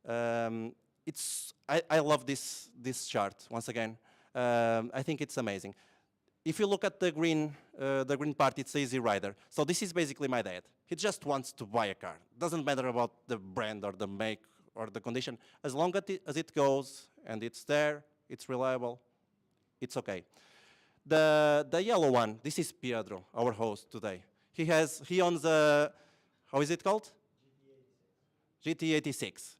I love this chart, once again. I think it's amazing. If you look at the green part, it's Easy Rider. So this is basically my dad. He just wants to buy a car. Doesn't matter about the brand or the make or the condition. As long as it goes and it's there, it's reliable, it's okay. The yellow one, this is Pedro, our host today. He owns a, how is it called? GT86.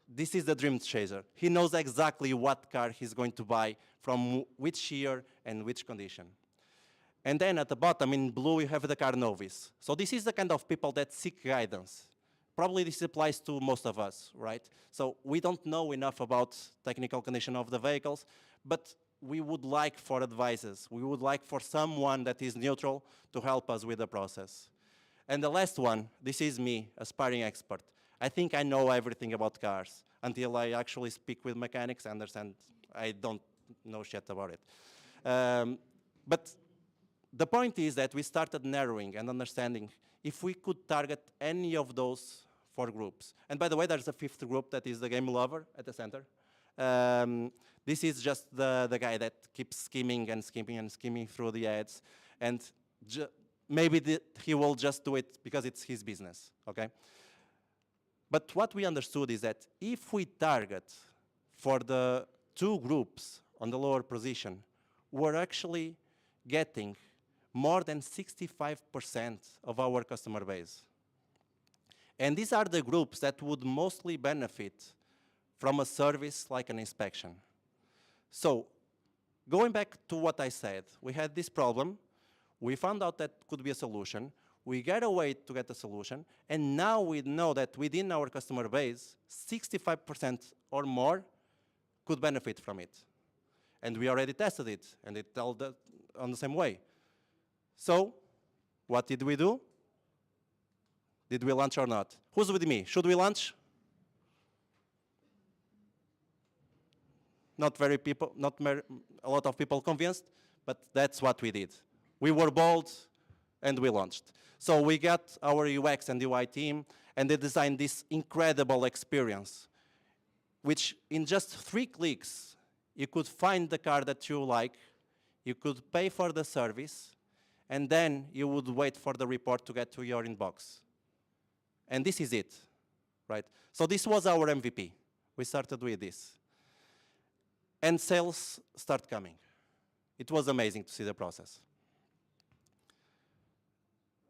This is the dream chaser. He knows exactly what car he's going to buy from which year and which condition. And then at the bottom in blue, you have the car novice. So this is the kind of people that seek guidance. Probably this applies to most of us, right? So we don't know enough about technical condition of the vehicles, but we would like for advices. We would like for someone that is neutral to help us with the process. And the last one, this is me, aspiring expert. I think I know everything about cars until I actually speak with mechanics. I understand I don't know shit about it. But the point is that we started narrowing and understanding if we could target any of those 4 groups. And by the way, there's a 5th group that is the game lover at the center. This is just the guy that keeps skimming and skimming and skimming through the ads. And maybe he will just do it because it's his business, okay? But what we understood is that if we target for the 2 groups on the lower position, we're actually getting more than 65% of our customer base. And these are the groups that would mostly benefit from a service like an inspection. So going back to what I said, we had this problem. We found out that could be a solution. We got a way to get a solution. And now we know that within our customer base, 65% or more could benefit from it. And we already tested it, and it told on the same way. So what did we do? Did we launch or not? Who's with me? Should we launch? Not a lot of people convinced, but that's what we did. We were bold, and we launched. So we got our UX and UI team, and they designed this incredible experience, which in just 3 clicks, you could find the car that you like, you could pay for the service, and then you would wait for the report to get to your inbox. And this is it, right? So this was our MVP. We started with this. And sales start coming. It was amazing to see the process.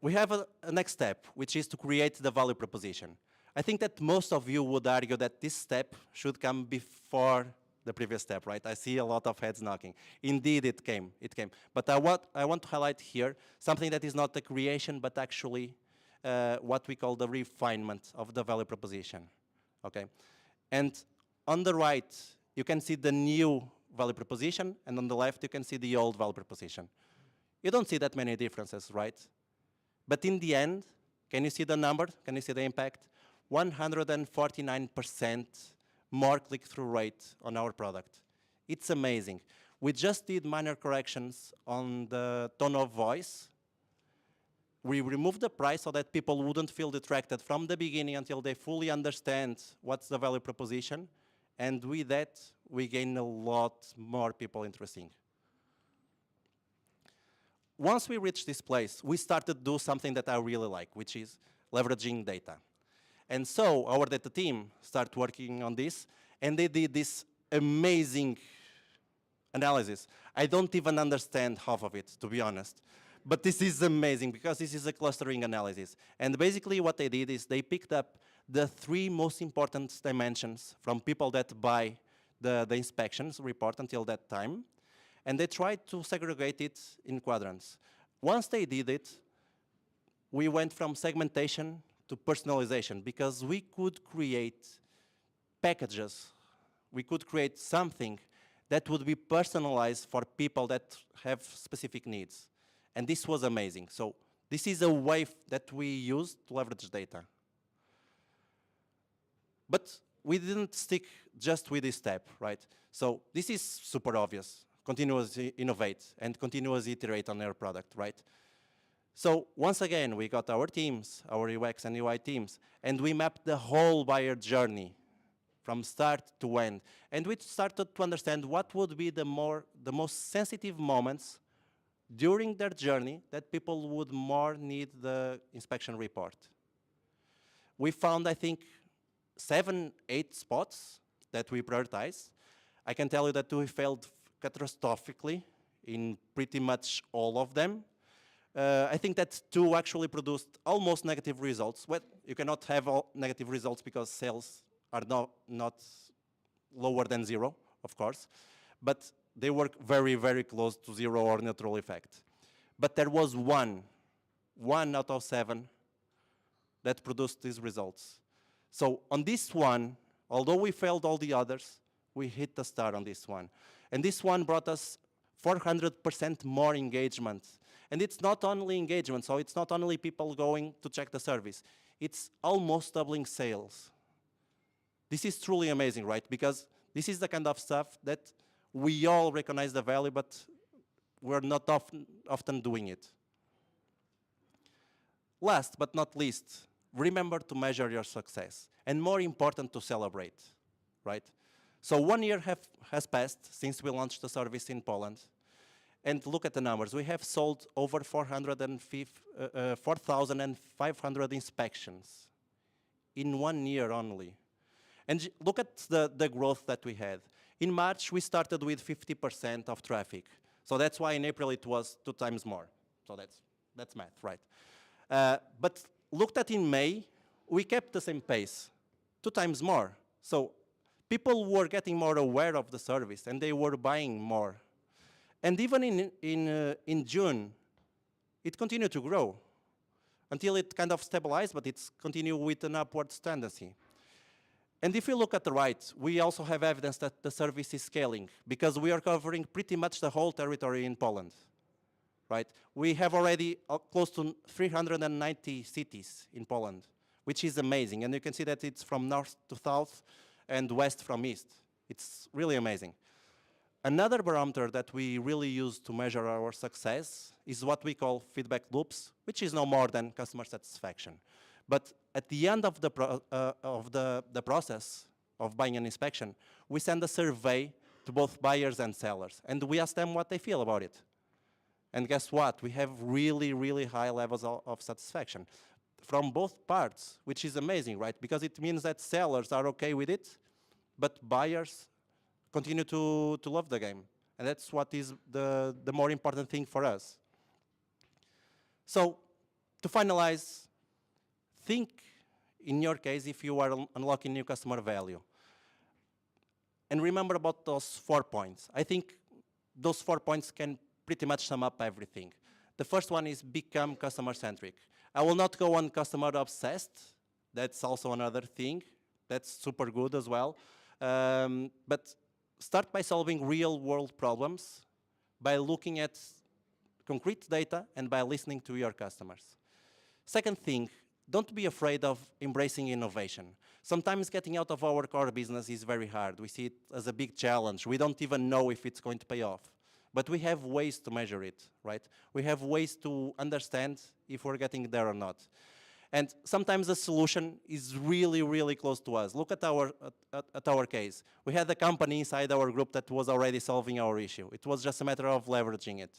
We have a next step, which is to create the value proposition. I think that most of you would argue that this step should come before the previous step, right? I see a lot of heads knocking. Indeed, it came. But I want to highlight here something that is not the creation, but actually what we call the refinement of the value proposition, okay? And on the right, you can see the new value proposition, and on the left, you can see the old value proposition. You don't see that many differences, right? But in the end, can you see the number? Can you see the impact? 149% more click-through rate on our product. It's amazing. We just did minor corrections on the tone of voice. We removed the price so that people wouldn't feel detracted from the beginning until they fully understand what's the value proposition. And with that, we gain a lot more people interesting. Once we reached this place, we started to do something that I really like, which is leveraging data. And so our data team started working on this, and they did this amazing analysis. I don't even understand half of it, to be honest. But this is amazing, because this is a clustering analysis. And basically what they did is they picked up the 3 most important dimensions from people that buy the inspections report until that time, And they tried to segregate it in quadrants. Once they did it, we went from segmentation to personalization because we could create packages. We could create something that would be personalized for people that have specific needs. And this was amazing. So this is a way that we used to leverage data. But we didn't stick just with this step, right? So this is super obvious. Continuously innovate and continuously iterate on our product, right? So once again, we got our teams, our UX and UI teams, and we mapped the whole buyer journey from start to end. And we started to understand what would be the most sensitive moments during their journey that people would more need the inspection report. We found, I think, 7, 8 spots that we prioritize. I can tell you that we failed catastrophically in pretty much all of them. I think that 2 actually produced almost negative results. Well, you cannot have all negative results because sales are not lower than 0, of course. But they were very, very close to 0 or neutral effect. But there was one out of 7 that produced these results. So on this one, although we failed all the others, we hit the star on this one. And this one brought us 400% more engagement. And it's not only engagement, so it's not only people going to check the service. It's almost doubling sales. This is truly amazing, right? Because this is the kind of stuff that we all recognize the value, but we're not often doing it. Last but not least, remember to measure your success. And more important, to celebrate, right? So 1 year has passed since we launched the service in Poland. And look at the numbers. We have sold over 4,500 inspections in 1 year only. And look at the growth that we had. In March, we started with 50% of traffic. So that's why in April it was 2 times more. So that's math, right? But looked at in May, we kept the same pace, 2 times more. So people were getting more aware of the service, and they were buying more. And even in June, it continued to grow until it kind of stabilized, but it's continued with an upwards tendency. And if you look at the right, we also have evidence that the service is scaling because we are covering pretty much the whole territory in Poland, right? We have already close to 390 cities in Poland, which is amazing. And you can see that it's from north to south and west from east. It's really amazing. Another barometer that we really use to measure our success is what we call feedback loops, which is no more than customer satisfaction. But at the end of the process of buying an inspection, we send a survey to both buyers and sellers, and we ask them what they feel about it. And guess what? We have really, really high levels of satisfaction from both parts, which is amazing, right? Because it means that sellers are okay with it, but buyers continue to love the game. And that's what is the more important thing for us. So to finalize, think in your case if you are unlocking new customer value. And remember about those 4 points. I think those 4 points can pretty much sum up everything. The first one is become customer-centric. I will not go on customer-obsessed. That's also another thing. That's super good as well. But start by solving real-world problems, by looking at concrete data, and by listening to your customers. Second thing, don't be afraid of embracing innovation. Sometimes getting out of our core business is very hard. We see it as a big challenge. We don't even know if it's going to pay off. But we have ways to measure it, right? We have ways to understand if we're getting there or not. And sometimes the solution is really, really close to us. Look at our case. We had a company inside our group that was already solving our issue. It was just a matter of leveraging it.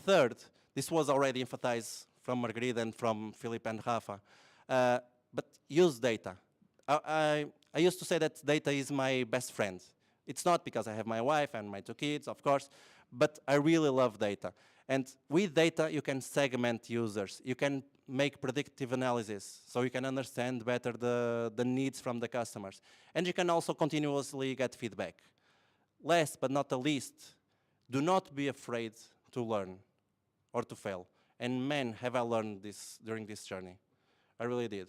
Third, this was already emphasized from Margarida and from Philip and Rafa, but use data. I used to say that data is my best friend. It's not because I have my wife and my 2 kids, of course, but I really love data. And with data, you can segment users. You can make predictive analysis, so you can understand better the needs from the customers. And you can also continuously get feedback. Last but not the least, Do not be afraid to learn or to fail. And man, have I learned this during this journey. I really did.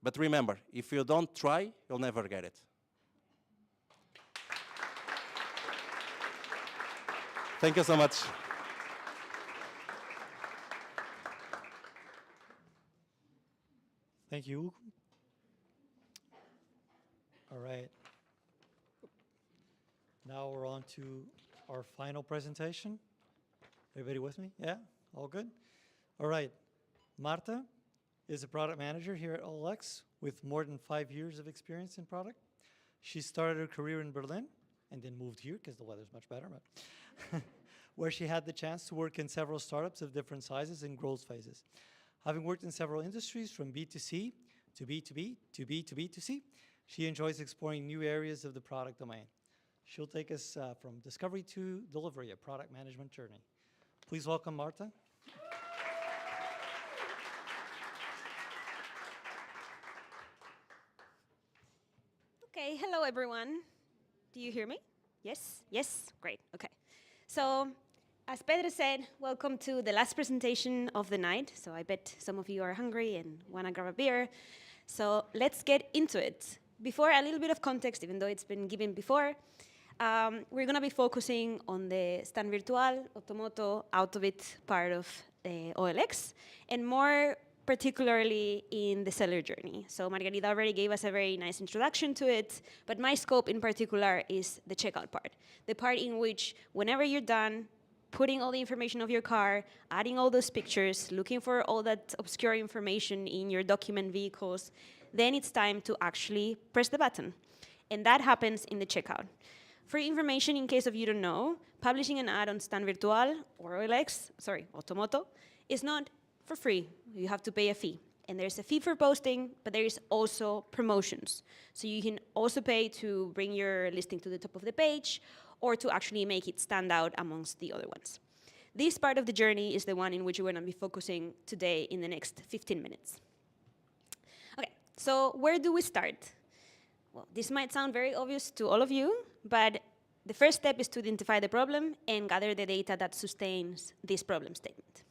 But remember, if you don't try, you'll never get it. Thank you so much. Thank you. All right. Now we're on to our final presentation. Everybody with me? Yeah? All good? All right. Marta is a product manager here at OLX with more than 5 years of experience in product. She started her career in Berlin and then moved here because the weather's much better, but where she had the chance to work in several startups of different sizes and growth phases. Having worked in several industries from B2C to B2B to B2B to C, she enjoys exploring new areas of the product domain. She'll take us from discovery to delivery, a product management journey. Please welcome Marta. Okay, hello everyone. Do you hear me? Yes? Yes? Great, okay. So, as Pedro said, welcome to the last presentation of the night. So I bet some of you are hungry and want to grab a beer. So let's get into it. Before, a little bit of context, even though it's been given before. We're going to be focusing on the Stand Virtual, Automoto, Out of It part of OLX, and more particularly in the seller journey. So Margarita already gave us a very nice introduction to it, but my scope in particular is the checkout part, the part in which whenever you're done putting all the information of your car, adding all those pictures, looking for all that obscure information in your document vehicles, then it's time to actually press the button. And that happens in the checkout. For information, in case of you don't know, publishing an ad on Stand Virtual or OLX, sorry, Automoto, is not for free. You have to pay a fee. And there's a fee for posting, but there is also promotions. So you can also pay to bring your listing to the top of the page or to actually make it stand out amongst the other ones. This part of the journey is the one in which we're going to be focusing today in the next 15 minutes. Okay, so where do we start? Well, this might sound very obvious to all of you, but the first step is to identify the problem and gather the data that sustains this problem statement.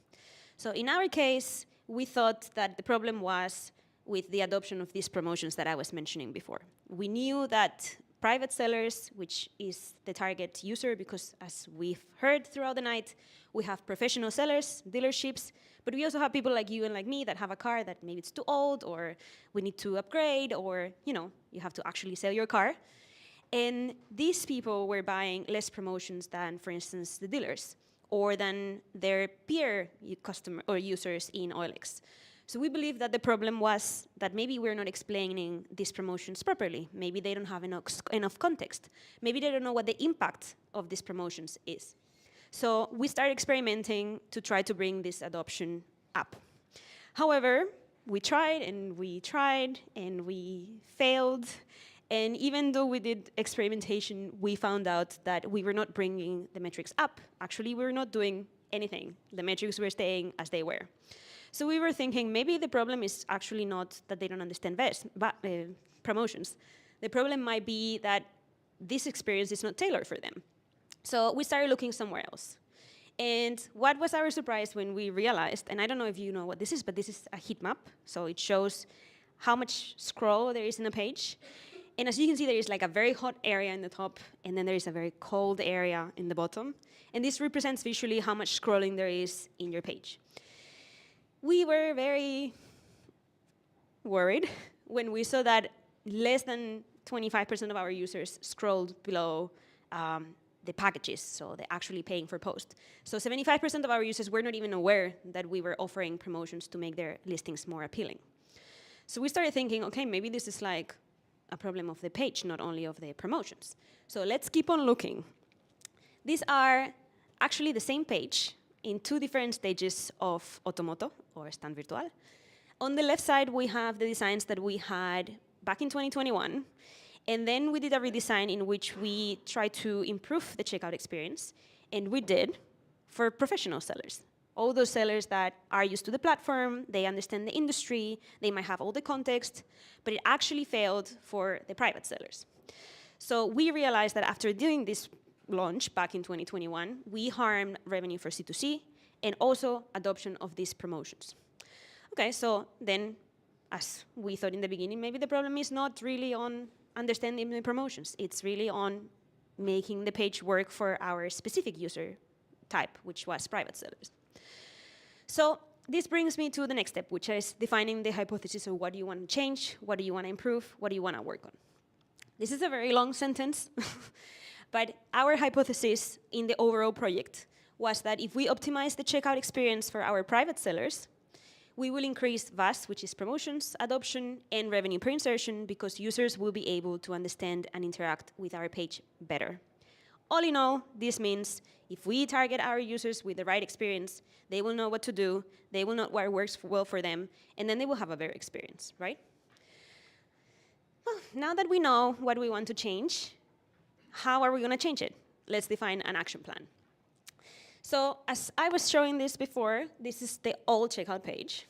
So in our case, we thought that the problem was with the adoption of these promotions that I was mentioning before. We knew that private sellers, which is the target user, because as we've heard throughout the night, we have professional sellers, dealerships, but we also have people like you and like me that have a car that maybe it's too old, or we need to upgrade, or you have to actually sell your car. And these people were buying less promotions than, for instance, the dealers, or than their peer customer or users in OLX. So we believe that the problem was that maybe we're not explaining these promotions properly. Maybe they don't have enough context. Maybe they don't know what the impact of these promotions is. So we started experimenting to try to bring this adoption up. However, we tried and we tried and we failed. And even though we did experimentation, we found out that we were not bringing the metrics up. Actually, we were not doing anything. The metrics were staying as they were. So we were thinking maybe the problem is actually not that they don't understand promotions. The problem might be that this experience is not tailored for them. So we started looking somewhere else. And what was our surprise when we realized, and I don't know if you know what this is, but this is a heat map. So it shows how much scroll there is in a page. And as you can see, there is like a very hot area in the top, and then there is a very cold area in the bottom. And this represents visually how much scrolling there is in your page. We were very worried when we saw that less than 25% of our users scrolled below the packages, so they're actually paying for post. So 75% of our users were not even aware that we were offering promotions to make their listings more appealing. So we started thinking, okay, maybe this is like a problem of the page, not only of the promotions. So let's keep on looking. These are actually the same page in two different stages of Automoto, or Stand Virtual. On the left side, we have the designs that we had back in 2021. And then we did a redesign in which we tried to improve the checkout experience. And we did for professional sellers. All those sellers that are used to the platform, they understand the industry, they might have all the context, but it actually failed for the private sellers. So we realized that after doing this launch back in 2021, we harmed revenue for C2C and also adoption of these promotions. Okay, so then, as we thought in the beginning, maybe the problem is not really on understanding the promotions. It's really on making the page work for our specific user type, which was private sellers. So this brings me to the next step, which is defining the hypothesis of what do you want to change, what do you want to improve, what do you want to work on. This is a very long sentence, but our hypothesis in the overall project was that if we optimize the checkout experience for our private sellers, we will increase VAS, which is promotions, adoption, and revenue per insertion, because users will be able to understand and interact with our page better. All in all, this means if we target our users with the right experience, they will know what to do, they will know what works well for them, and then they will have a better experience, right? Well, now that we know what we want to change, how are we going to change it? Let's define an action plan. So as I was showing this before, this is the old checkout page.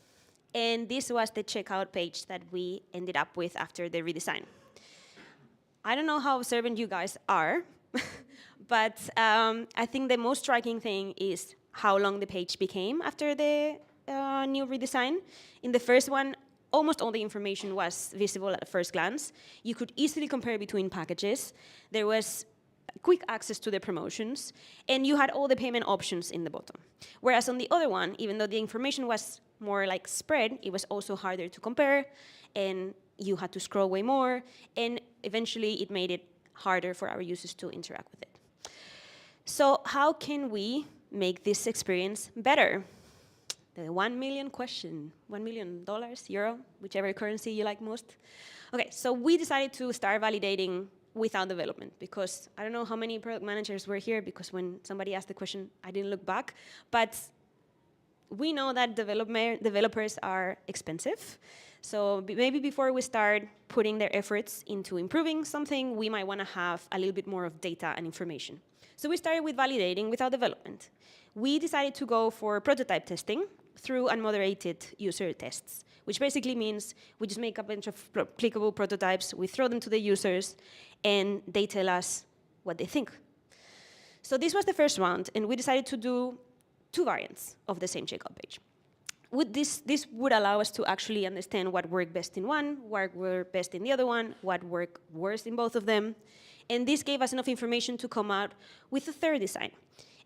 And this was the checkout page that we ended up with after the redesign. I don't know how observant you guys are, but I think the most striking thing is how long the page became after the new redesign. In the first one, almost all the information was visible at first glance. You could easily compare between packages. There was quick access to the promotions, and you had all the payment options in the bottom. Whereas on the other one, even though the information was more like spread, it was also harder to compare, and you had to scroll way more, and eventually it made it harder for our users to interact with it. So how can we make this experience better? The 1 million question, $1 million, euro, whichever currency you like most. Okay, so we decided to start validating without development, because I don't know how many product managers were here, because when somebody asked the question, I didn't look back, but we know that developers are expensive. So maybe before we start putting their efforts into improving something, we might want to have a little bit more of data and information. So we started with validating without development. We decided to go for prototype testing through unmoderated user tests, which basically means we just make a bunch of clickable prototypes, we throw them to the users, and they tell us what they think. So this was the first round, and we decided to do 2 variants of the same checkout page. This would allow us to actually understand what worked best in one, what worked best in the other one, what worked worst in both of them. And this gave us enough information to come out with a third design.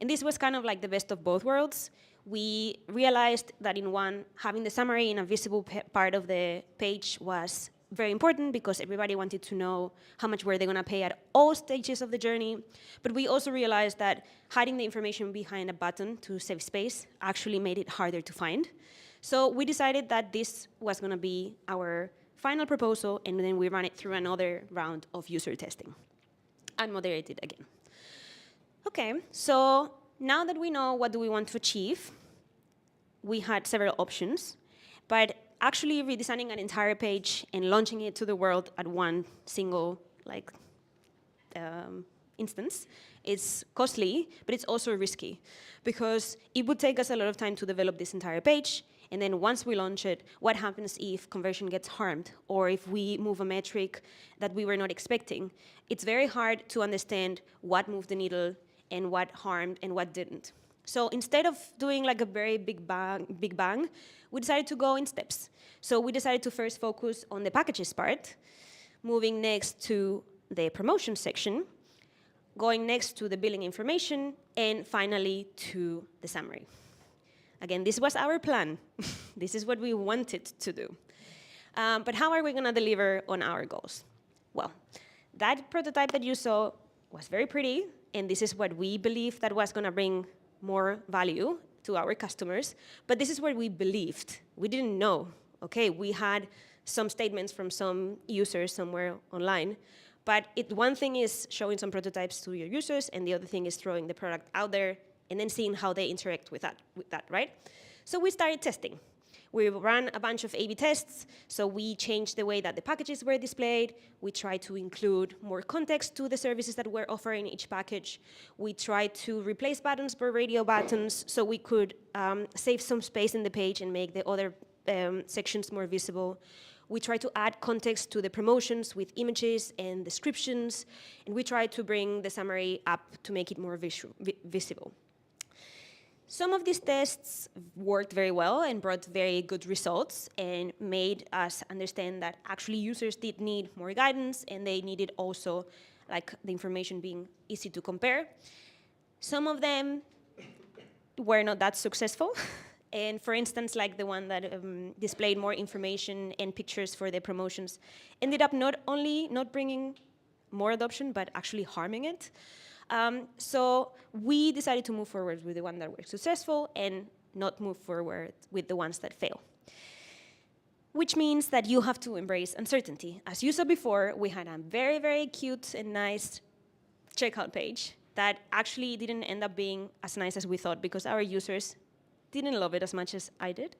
And this was kind of like the best of both worlds. We realized that in one, having the summary in a visible part of the page was very important, because everybody wanted to know how much were they going to pay at all stages of the journey. But we also realized that hiding the information behind a button to save space actually made it harder to find. So we decided that this was going to be our final proposal, and then we ran it through another round of user testing and moderated again. Okay, so now that we know what do we want to achieve, we had several options, but actually redesigning an entire page and launching it to the world at one single instance is costly, but it's also risky, because it would take us a lot of time to develop this entire page, and then once we launch it, what happens if conversion gets harmed, or if we move a metric that we were not expecting? It's very hard to understand what moved the needle and what harmed and what didn't. So instead of doing like a very big bang, we decided to go in steps. So we decided to first focus on the packages part, moving next to the promotion section, going next to the billing information, and finally to the summary. Again, this was our plan. This is what we wanted to do. But how are we going to deliver on our goals? Well, that prototype that you saw was very pretty, and this is what we believed that was going to bring more value to our customers. But this is what we believed. We didn't know. Okay, we had some statements from some users somewhere online. But one thing is showing some prototypes to your users, and the other thing is throwing the product out there and then seeing how they interact with that, right? So we started testing. We ran a bunch of A/B tests. So we changed the way that the packages were displayed. We tried to include more context to the services that we're offering in each package. We tried to replace buttons for radio buttons so we could save some space in the page and make the other sections more visible. We try to add context to the promotions with images and descriptions, and we try to bring the summary up to make it more visible. Some of these tests worked very well and brought very good results and made us understand that actually users did need more guidance, and they needed also like the information being easy to compare. Some of them were not that successful. And for instance, like the one that displayed more information and pictures for the promotions ended up not only not bringing more adoption, but actually harming it. So we decided to move forward with the one that were successful and not move forward with the ones that fail. Which means that you have to embrace uncertainty. As you saw before, we had a very, very cute and nice checkout page that actually didn't end up being as nice as we thought because our users didn't love it as much as I did.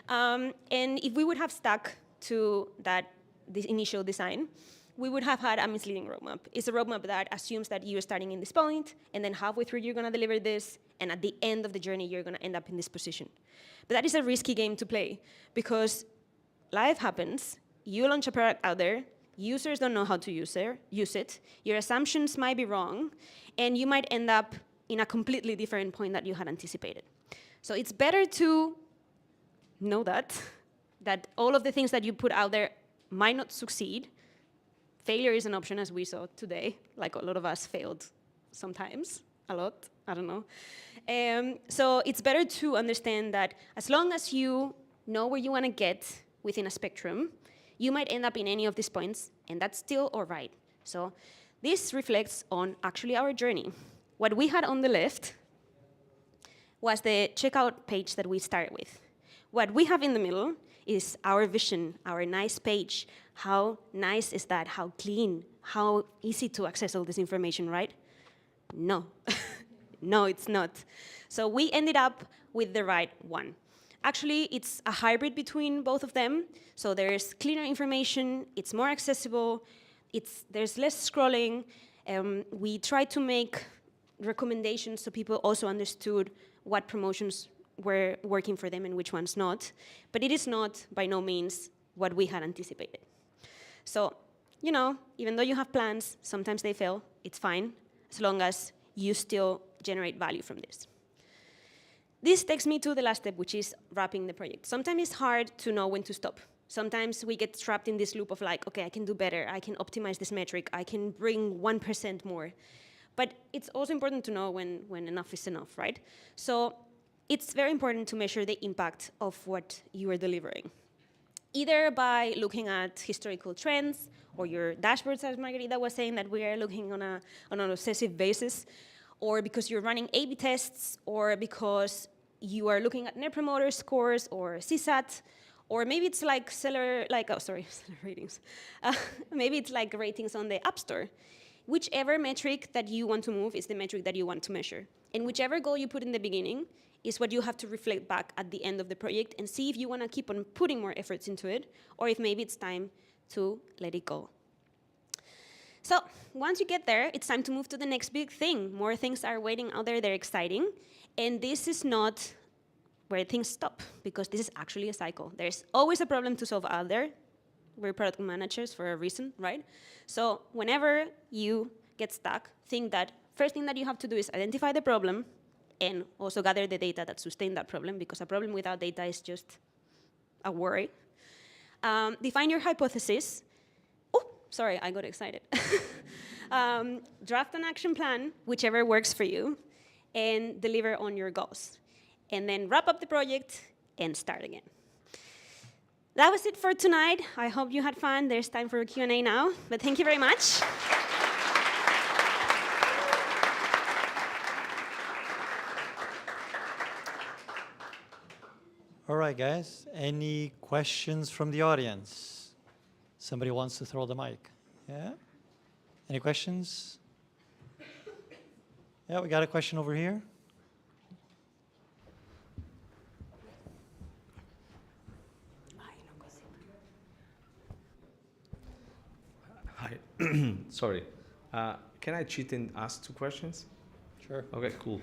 And if we would have stuck to this initial design, we would have had a misleading roadmap. It's a roadmap that assumes that you're starting in this point, and then halfway through you're gonna deliver this, and at the end of the journey you're gonna end up in this position. But that is a risky game to play, because life happens, you launch a product out there, users don't know how to use it, your assumptions might be wrong, and you might end up in a completely different point that you had anticipated. So it's better to know that all of the things that you put out there might not succeed. Failure is an option, as we saw today. Like, a lot of us failed sometimes, a lot, I don't know. So it's better to understand that as long as you know where you want to get within a spectrum, you might end up in any of these points, and that's still all right. So this reflects on actually our journey. What we had on the left was the checkout page that we started with. What we have in the middle is our vision, our nice page. How nice is that? How clean? How easy to access all this information, right? No. No, it's not. So we ended up with the right one. Actually, it's a hybrid between both of them. So there's cleaner information, it's more accessible, there's less scrolling. We tried to make recommendations so people also understood what promotions were working for them and which ones not. But it is not, by no means, what we had anticipated. So, you know, even though you have plans, sometimes they fail. It's fine, as long as you still generate value from this. This takes me to the last step, which is wrapping the project. Sometimes it's hard to know when to stop. Sometimes we get trapped in this loop of like, okay, I can do better, I can optimize this metric, I can bring 1% more. But it's also important to know when enough is enough, right? So it's very important to measure the impact of what you are delivering, either by looking at historical trends or your dashboards, as Margarita was saying, that we are looking on an obsessive basis, or because you're running A/B tests, or because you are looking at Net Promoter Scores or CSAT, or maybe it's like seller ratings. Maybe it's like ratings on the App Store. Whichever metric that you want to move is the metric that you want to measure. And whichever goal you put in the beginning is what you have to reflect back at the end of the project and see if you want to keep on putting more efforts into it, or if maybe it's time to let it go. So once you get there, it's time to move to the next big thing. More things are waiting out there, they're exciting. And this is not where things stop, because this is actually a cycle. There's always a problem to solve out there. We're product managers for a reason, right? So whenever you get stuck, think that first thing that you have to do is identify the problem and also gather the data that sustain that problem, because a problem without data is just a worry. Define your hypothesis. Oh, sorry, I got excited. Draft an action plan, whichever works for you, and deliver on your goals. And then wrap up the project and start again. That was it for tonight. I hope you had fun. There's time for a Q&A now, but thank you very much. All right, guys. Any questions from the audience? Somebody wants to throw the mic. Yeah? Any questions? Yeah, we got a question over here. Hi. Sorry. Can I cheat and ask 2 questions? Sure. Okay, cool.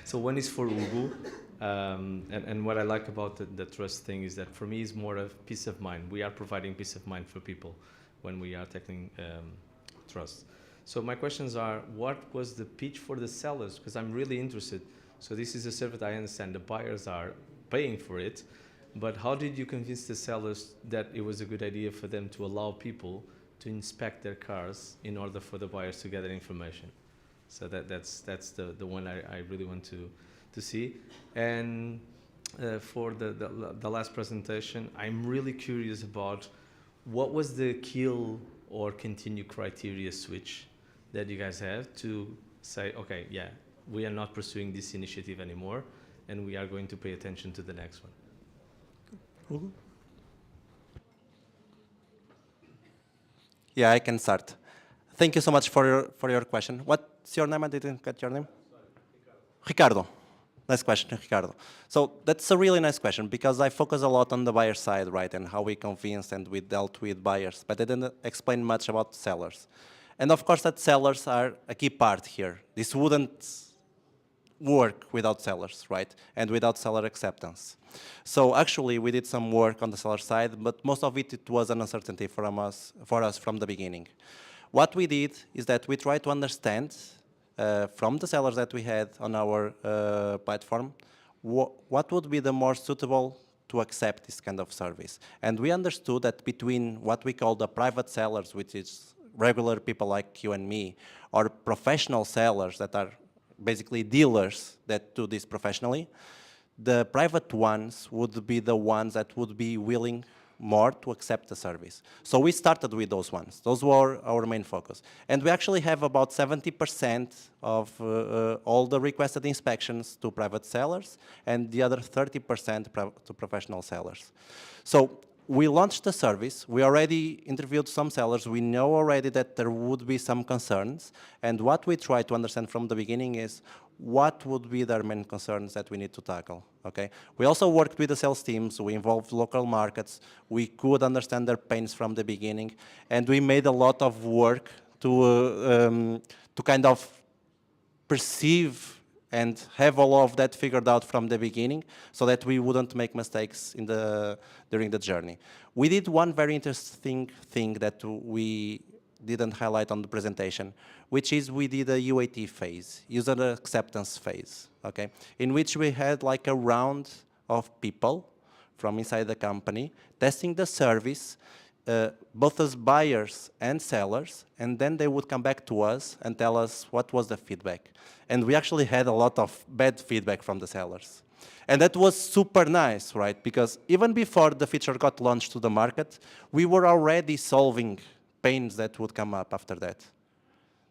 So one is for Ugo. And what I like about the trust thing is that for me it's more of peace of mind. We are providing peace of mind for people when we are tackling trust. So my questions are, what was the pitch for the sellers? Because I'm really interested. So this is a service I understand the buyers are paying for it, but how did you convince the sellers that it was a good idea for them to allow people to inspect their cars in order for the buyers to gather information? So that's the one I really want to see. And for the last presentation, I'm really curious about what was the kill or continue criteria switch that you guys have to say, okay, yeah, we are not pursuing this initiative anymore, and we are going to pay attention to the next one. Yeah, I can start. Thank you so much for your question. What's your name? I didn't get your name. Ricardo. Nice question, Ricardo. So that's a really nice question because I focus a lot on the buyer side, right, and how we convinced and we dealt with buyers, but I didn't explain much about sellers. And of course, that sellers are a key part here. This wouldn't work without sellers, right, and without seller acceptance. So actually, we did some work on the seller side, but most of it was an uncertainty for us from the beginning. What we did is that we tried to understand from the sellers that we had on our platform, what would be the more suitable to accept this kind of service. And we understood that between what we call the private sellers, which is regular people like you and me, or professional sellers that are basically dealers that do this professionally, the private ones would be the ones that would be willing more to accept the service. So we started with those ones. Those were our main focus. And we actually have about 70% of all the requested inspections to private sellers and the other 30% to professional sellers. So we launched the service. We already interviewed some sellers. We know already that there would be some concerns. And what we tried to understand from the beginning is what would be their main concerns that we need to tackle, okay? We also worked with the sales teams. We involved local markets. We could understand their pains from the beginning. And we made a lot of work to kind of perceive and have all of that figured out from the beginning so that we wouldn't make mistakes during the journey. We did one very interesting thing that we didn't highlight on the presentation, which is we did a UAT phase, user acceptance phase, okay, in which we had like a round of people from inside the company testing the service, both as buyers and sellers, and then they would come back to us and tell us what was the feedback. And we actually had a lot of bad feedback from the sellers. And that was super nice, right? Because even before the feature got launched to the market, we were already solving pains that would come up after that.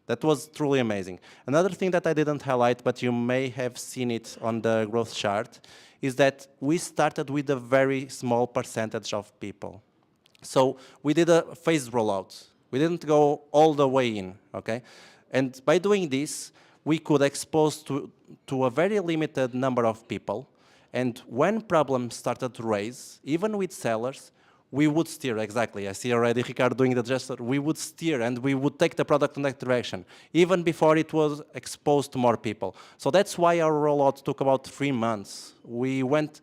That was truly amazing. Another thing that I didn't highlight, but you may have seen it on the growth chart, is that we started with a very small percentage of people. So we did a phased rollout. We didn't go all the way in, okay? And by doing this, we could expose to a very limited number of people. And when problems started to raise, even with sellers, we would steer, exactly. I see already Ricardo doing the gesture. We would steer and we would take the product in that direction, even before it was exposed to more people. So that's why our rollout took about 3 months. We went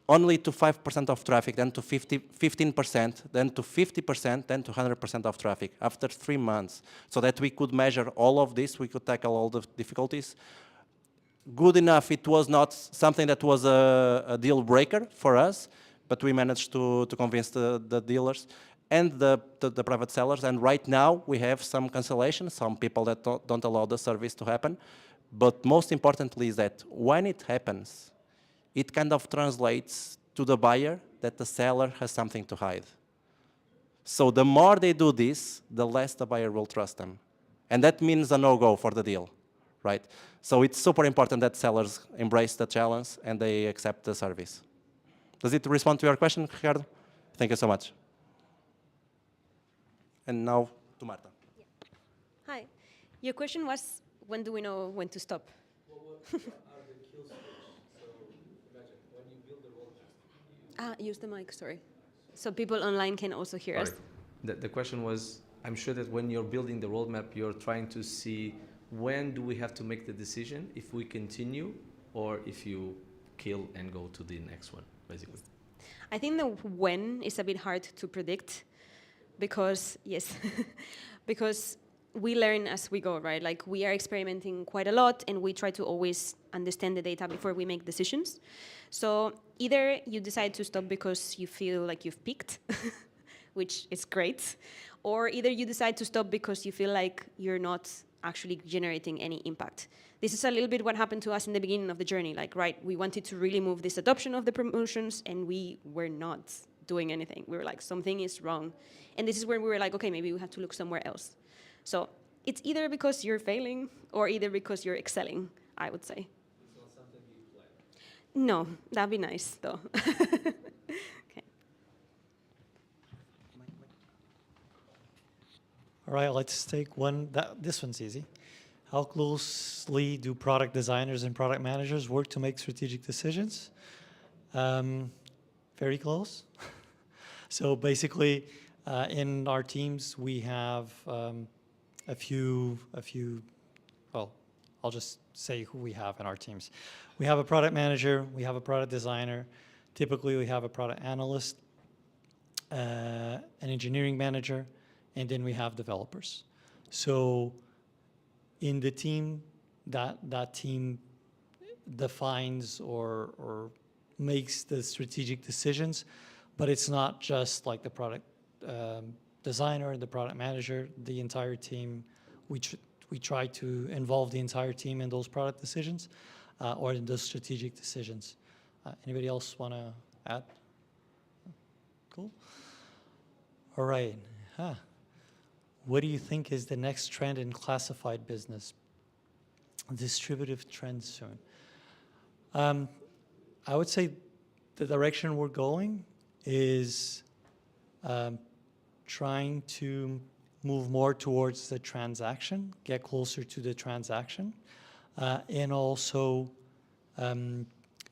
only to 5% of traffic, then to 15%, then to 50%, then to 100% of traffic after 3 months, so that we could measure all of this, we could tackle all the difficulties. Good enough, it was not something that was a deal breaker for us, but we managed to convince the dealers and the private sellers, and right now we have some cancellations, some people that don't allow the service to happen, but most importantly is that when it happens, it kind of translates to the buyer that the seller has something to hide. So the more they do this, the less the buyer will trust them. And that means a no-go for the deal, right? So it's super important that sellers embrace the challenge and they accept the service. Does it respond to your question, Ricardo? Thank you so much. And now to Marta. Yeah. Hi. Your question was, when do we know when to stop? Use the mic, sorry. So people online can also hear us. The question was, I'm sure that when you're building the roadmap, you're trying to see when do we have to make the decision, if we continue or if you kill and go to the next one, basically? I think the when is a bit hard to predict because, yes, because we learn as we go, right? Like we are experimenting quite a lot and we try to always understand the data before we make decisions. So either you decide to stop because you feel like you've peaked, which is great, or either you decide to stop because you feel like you're not actually generating any impact. This is a little bit what happened to us in the beginning of the journey. Like, right, we wanted to really move this adoption of the promotions and we were not doing anything. We were like, something is wrong. And this is where we were like, okay, maybe we have to look somewhere else. So it's either because you're failing or either because you're excelling, I would say. It's not something you plan. No, that'd be nice though. Okay. All right, let's take one. This one's easy. How closely do product designers and product managers work to make strategic decisions? Very close. So basically, in our teams, we have a few, well, I'll just say who we have in our teams. We have a product manager, we have a product designer, typically we have a product analyst, an engineering manager, and then we have developers. So in the team, that team defines or makes the strategic decisions, but it's not just like the product designer, the product manager, the entire team. We try to involve the entire team in those product decisions or in those strategic decisions. Anybody else want to add? Cool. All right. What do you think is the next trend in classified business? Distributive trend soon. I would say the direction we're going is trying to move more towards the transaction, get closer to the transaction, and also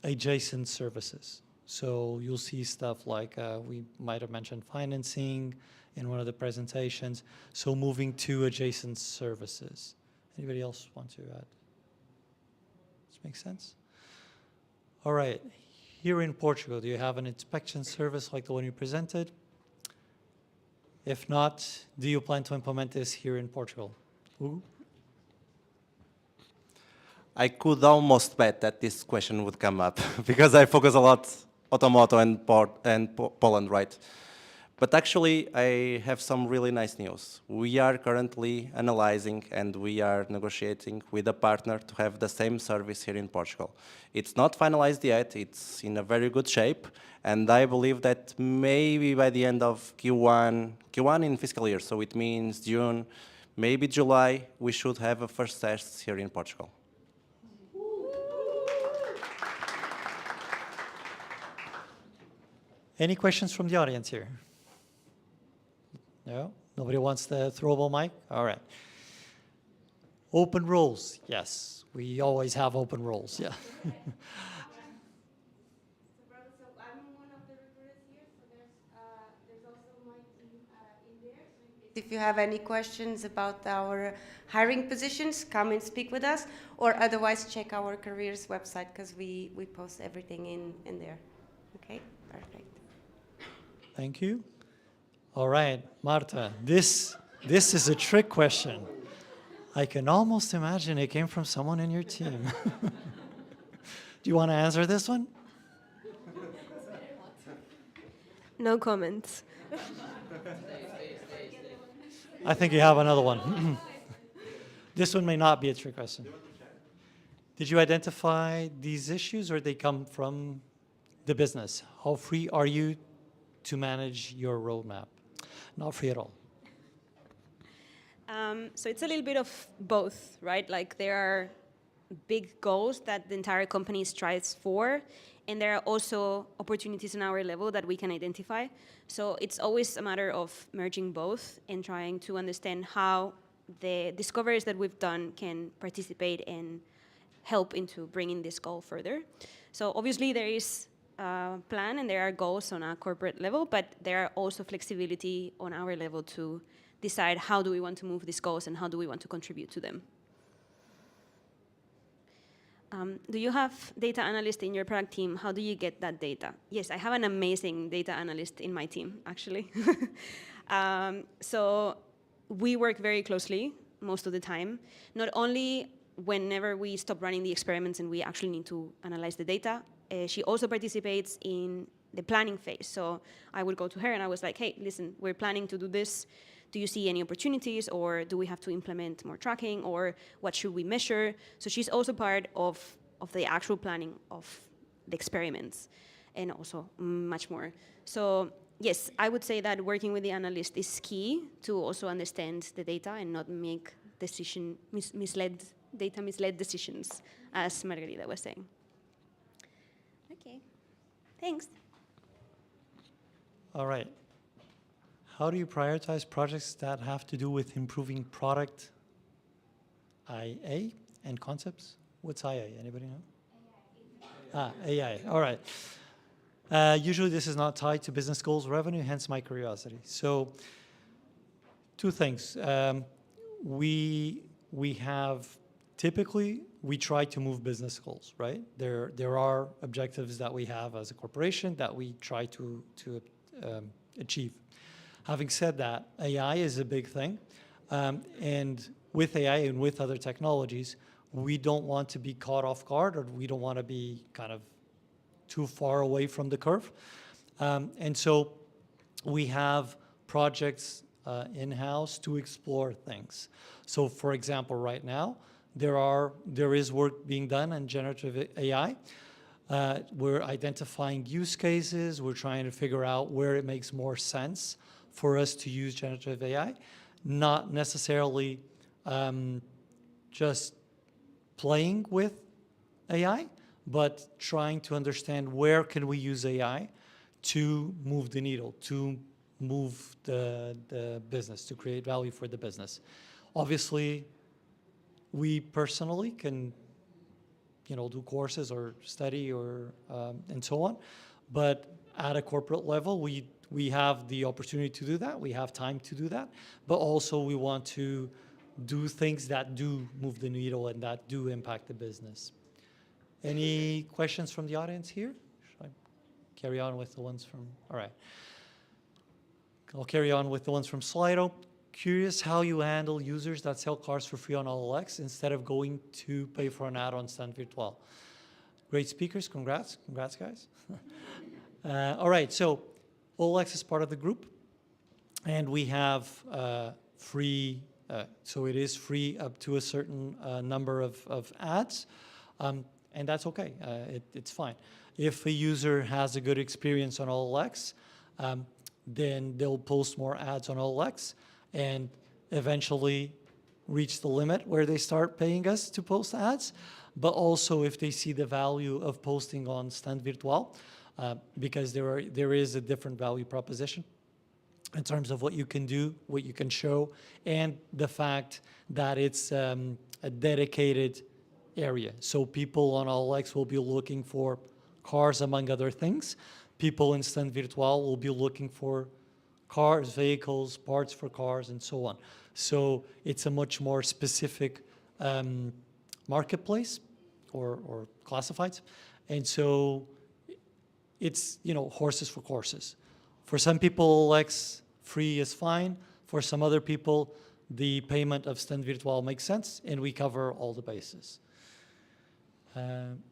adjacent services. So you'll see stuff like we might have mentioned financing in one of the presentations. So moving to adjacent services. Anybody else want to add? Does this make sense? All right. Here in Portugal, do you have an inspection service like the one you presented? If not, do you plan to implement this here in Portugal? Hugo? I could almost bet that this question would come up because I focus a lot automotive and Poland, right? But actually, I have some really nice news. We are currently analyzing and we are negotiating with a partner to have the same service here in Portugal. It's not finalized yet, it's in a very good shape, and I believe that maybe by the end of Q1 in fiscal year, so it means June, maybe July, we should have a first test here in Portugal. Any questions from the audience here? No? Nobody wants the throwable mic? All right. Open roles. Yes, we always have open roles. Yeah. So I'm one of the recruiters here, so there's also my team in there. So if you have any questions about our hiring positions, come and speak with us, or otherwise check our careers website because we post everything in there. Okay, perfect. Thank you. All right, Marta, this is a trick question. I can almost imagine it came from someone in your team. Do you want to answer this one? No comments. I think you have another one. This one may not be a trick question. Did you identify these issues or they come from the business? How free are you to manage your roadmap? Not free at all. So it's a little bit of both, right? Like there are big goals that the entire company strives for, and there are also opportunities on our level that we can identify. So it's always a matter of merging both and trying to understand how the discoveries that we've done can participate and help into bringing this goal further. So obviously there is plan and there are goals on a corporate level, but there are also flexibility on our level to decide how do we want to move these goals and how do we want to contribute to them. Do you have data analyst in your product team? How do you get that data? Yes, I have an amazing data analyst in my team, actually. So we work very closely most of the time, not only whenever we stop running the experiments and we actually need to analyze the data, she also participates in the planning phase. So I would go to her and I was like, hey, listen, we're planning to do this. Do you see any opportunities, or do we have to implement more tracking, or what should we measure? So she's also part of the actual planning of the experiments and also much more. So yes, I would say that working with the analyst is key to also understand the data and not make misled decisions, as Margarita was saying. Okay, thanks. All right. How do you prioritize projects that have to do with improving product IA and concepts? What's IA? Anybody know? AI. All right. Usually this is not tied to business goals, revenue, hence my curiosity. So two things. We have typically, we try to move business goals, right? There are objectives that we have as a corporation that we try to achieve. Having said that, AI is a big thing. And with AI and with other technologies, we don't want to be caught off guard, or we don't want to be kind of too far away from the curve. And so we have projects in-house to explore things. So for example, right now, there is work being done in generative AI. We're identifying use cases. We're trying to figure out where it makes more sense for us to use generative AI, not necessarily just playing with AI, but trying to understand where can we use AI to move the needle, to move the business, to create value for the business. Obviously, we personally can, do courses or study or and so on, but at a corporate level, we have the opportunity to do that. We have time to do that, but also we want to do things that do move the needle and that do impact the business. Any questions from the audience here? Should I carry on with the ones from, all right. I'll carry on with the ones from Slido. Curious how you handle users that sell cars for free on OLX instead of going to pay for an ad on Stand Virtual. Great speakers, congrats guys. All right, so OLX is part of the group, and we have free, so it is free up to a certain number of ads, and that's okay, it's fine. If a user has a good experience on OLX, then they'll post more ads on OLX and eventually reach the limit where they start paying us to post ads. But also if they see the value of posting on Stand Virtual, because there is a different value proposition in terms of what you can do, what you can show, and the fact that it's a dedicated area. So people on OLX will be looking for cars, among other things. People in Stand Virtual will be looking for cars, vehicles, parts for cars, and so on. So it's a much more specific marketplace or classifieds. And so it's, horses for courses. For some people, OLX free is fine. For some other people, the payment of Stand Virtual makes sense, and we cover all the bases.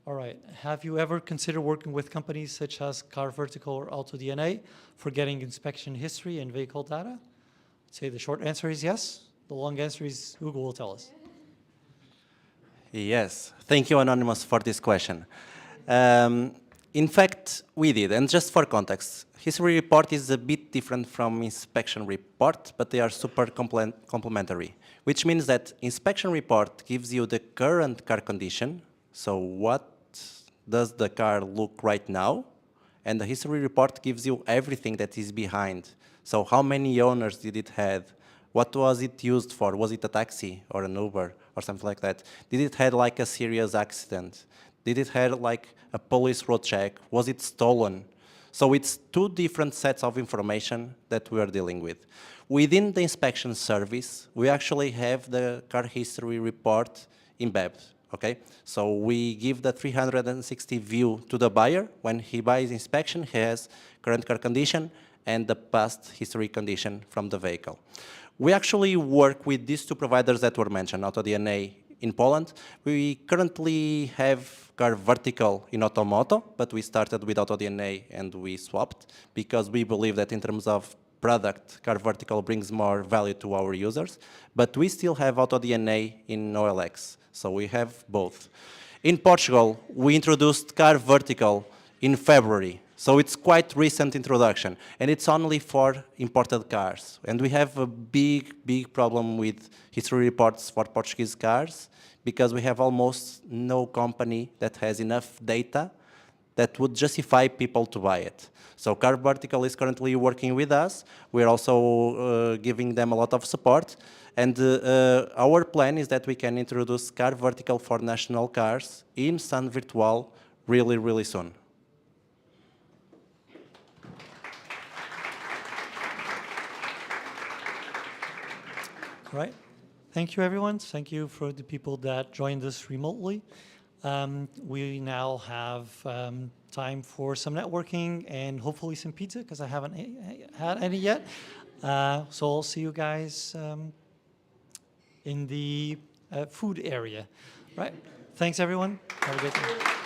All right, have you ever considered working with companies such as Car Vertical or AutoDNA for getting inspection history and vehicle data? I'd say the short answer is yes. The long answer is Google will tell us. Yes, thank you, Anonymous, for this question. In fact, we did, and just for context, history report is a bit different from inspection report, but they are super complementary, which means that inspection report gives you the current car condition. So what does the car look right now? And the history report gives you everything that is behind. So how many owners did it have? What was it used for? Was it a taxi or an Uber or something like that? Did it have like a serious accident? Did it have like a police road check? Was it stolen? So it's two different sets of information that we are dealing with. Within the inspection service, we actually have the car history report embedded. Okay, so we give the 360 view to the buyer. When he buys inspection, he has current car condition and the past history condition from the vehicle. We actually work with these two providers that were mentioned, AutoDNA in Poland. We currently have Car Vertical in Automoto, but we started with AutoDNA and we swapped because we believe that in terms of product, Car Vertical brings more value to our users. But we still have AutoDNA in OLX, so we have both. In Portugal, we introduced Car Vertical in February. So it's quite recent introduction, and it's only for imported cars. And we have a big problem with history reports for Portuguese cars because we have almost no company that has enough data that would justify people to buy it. So Car Vertical is currently working with us. We're also giving them a lot of support. And our plan is that we can introduce Car Vertical for national cars in Sun Virtual really soon. Right. Thank you, everyone. Thank you for the people that joined us remotely. We now have time for some networking and hopefully some pizza, because I haven't had any yet. So I'll see you guys in the food area. Right. Thanks, everyone. Have a good day.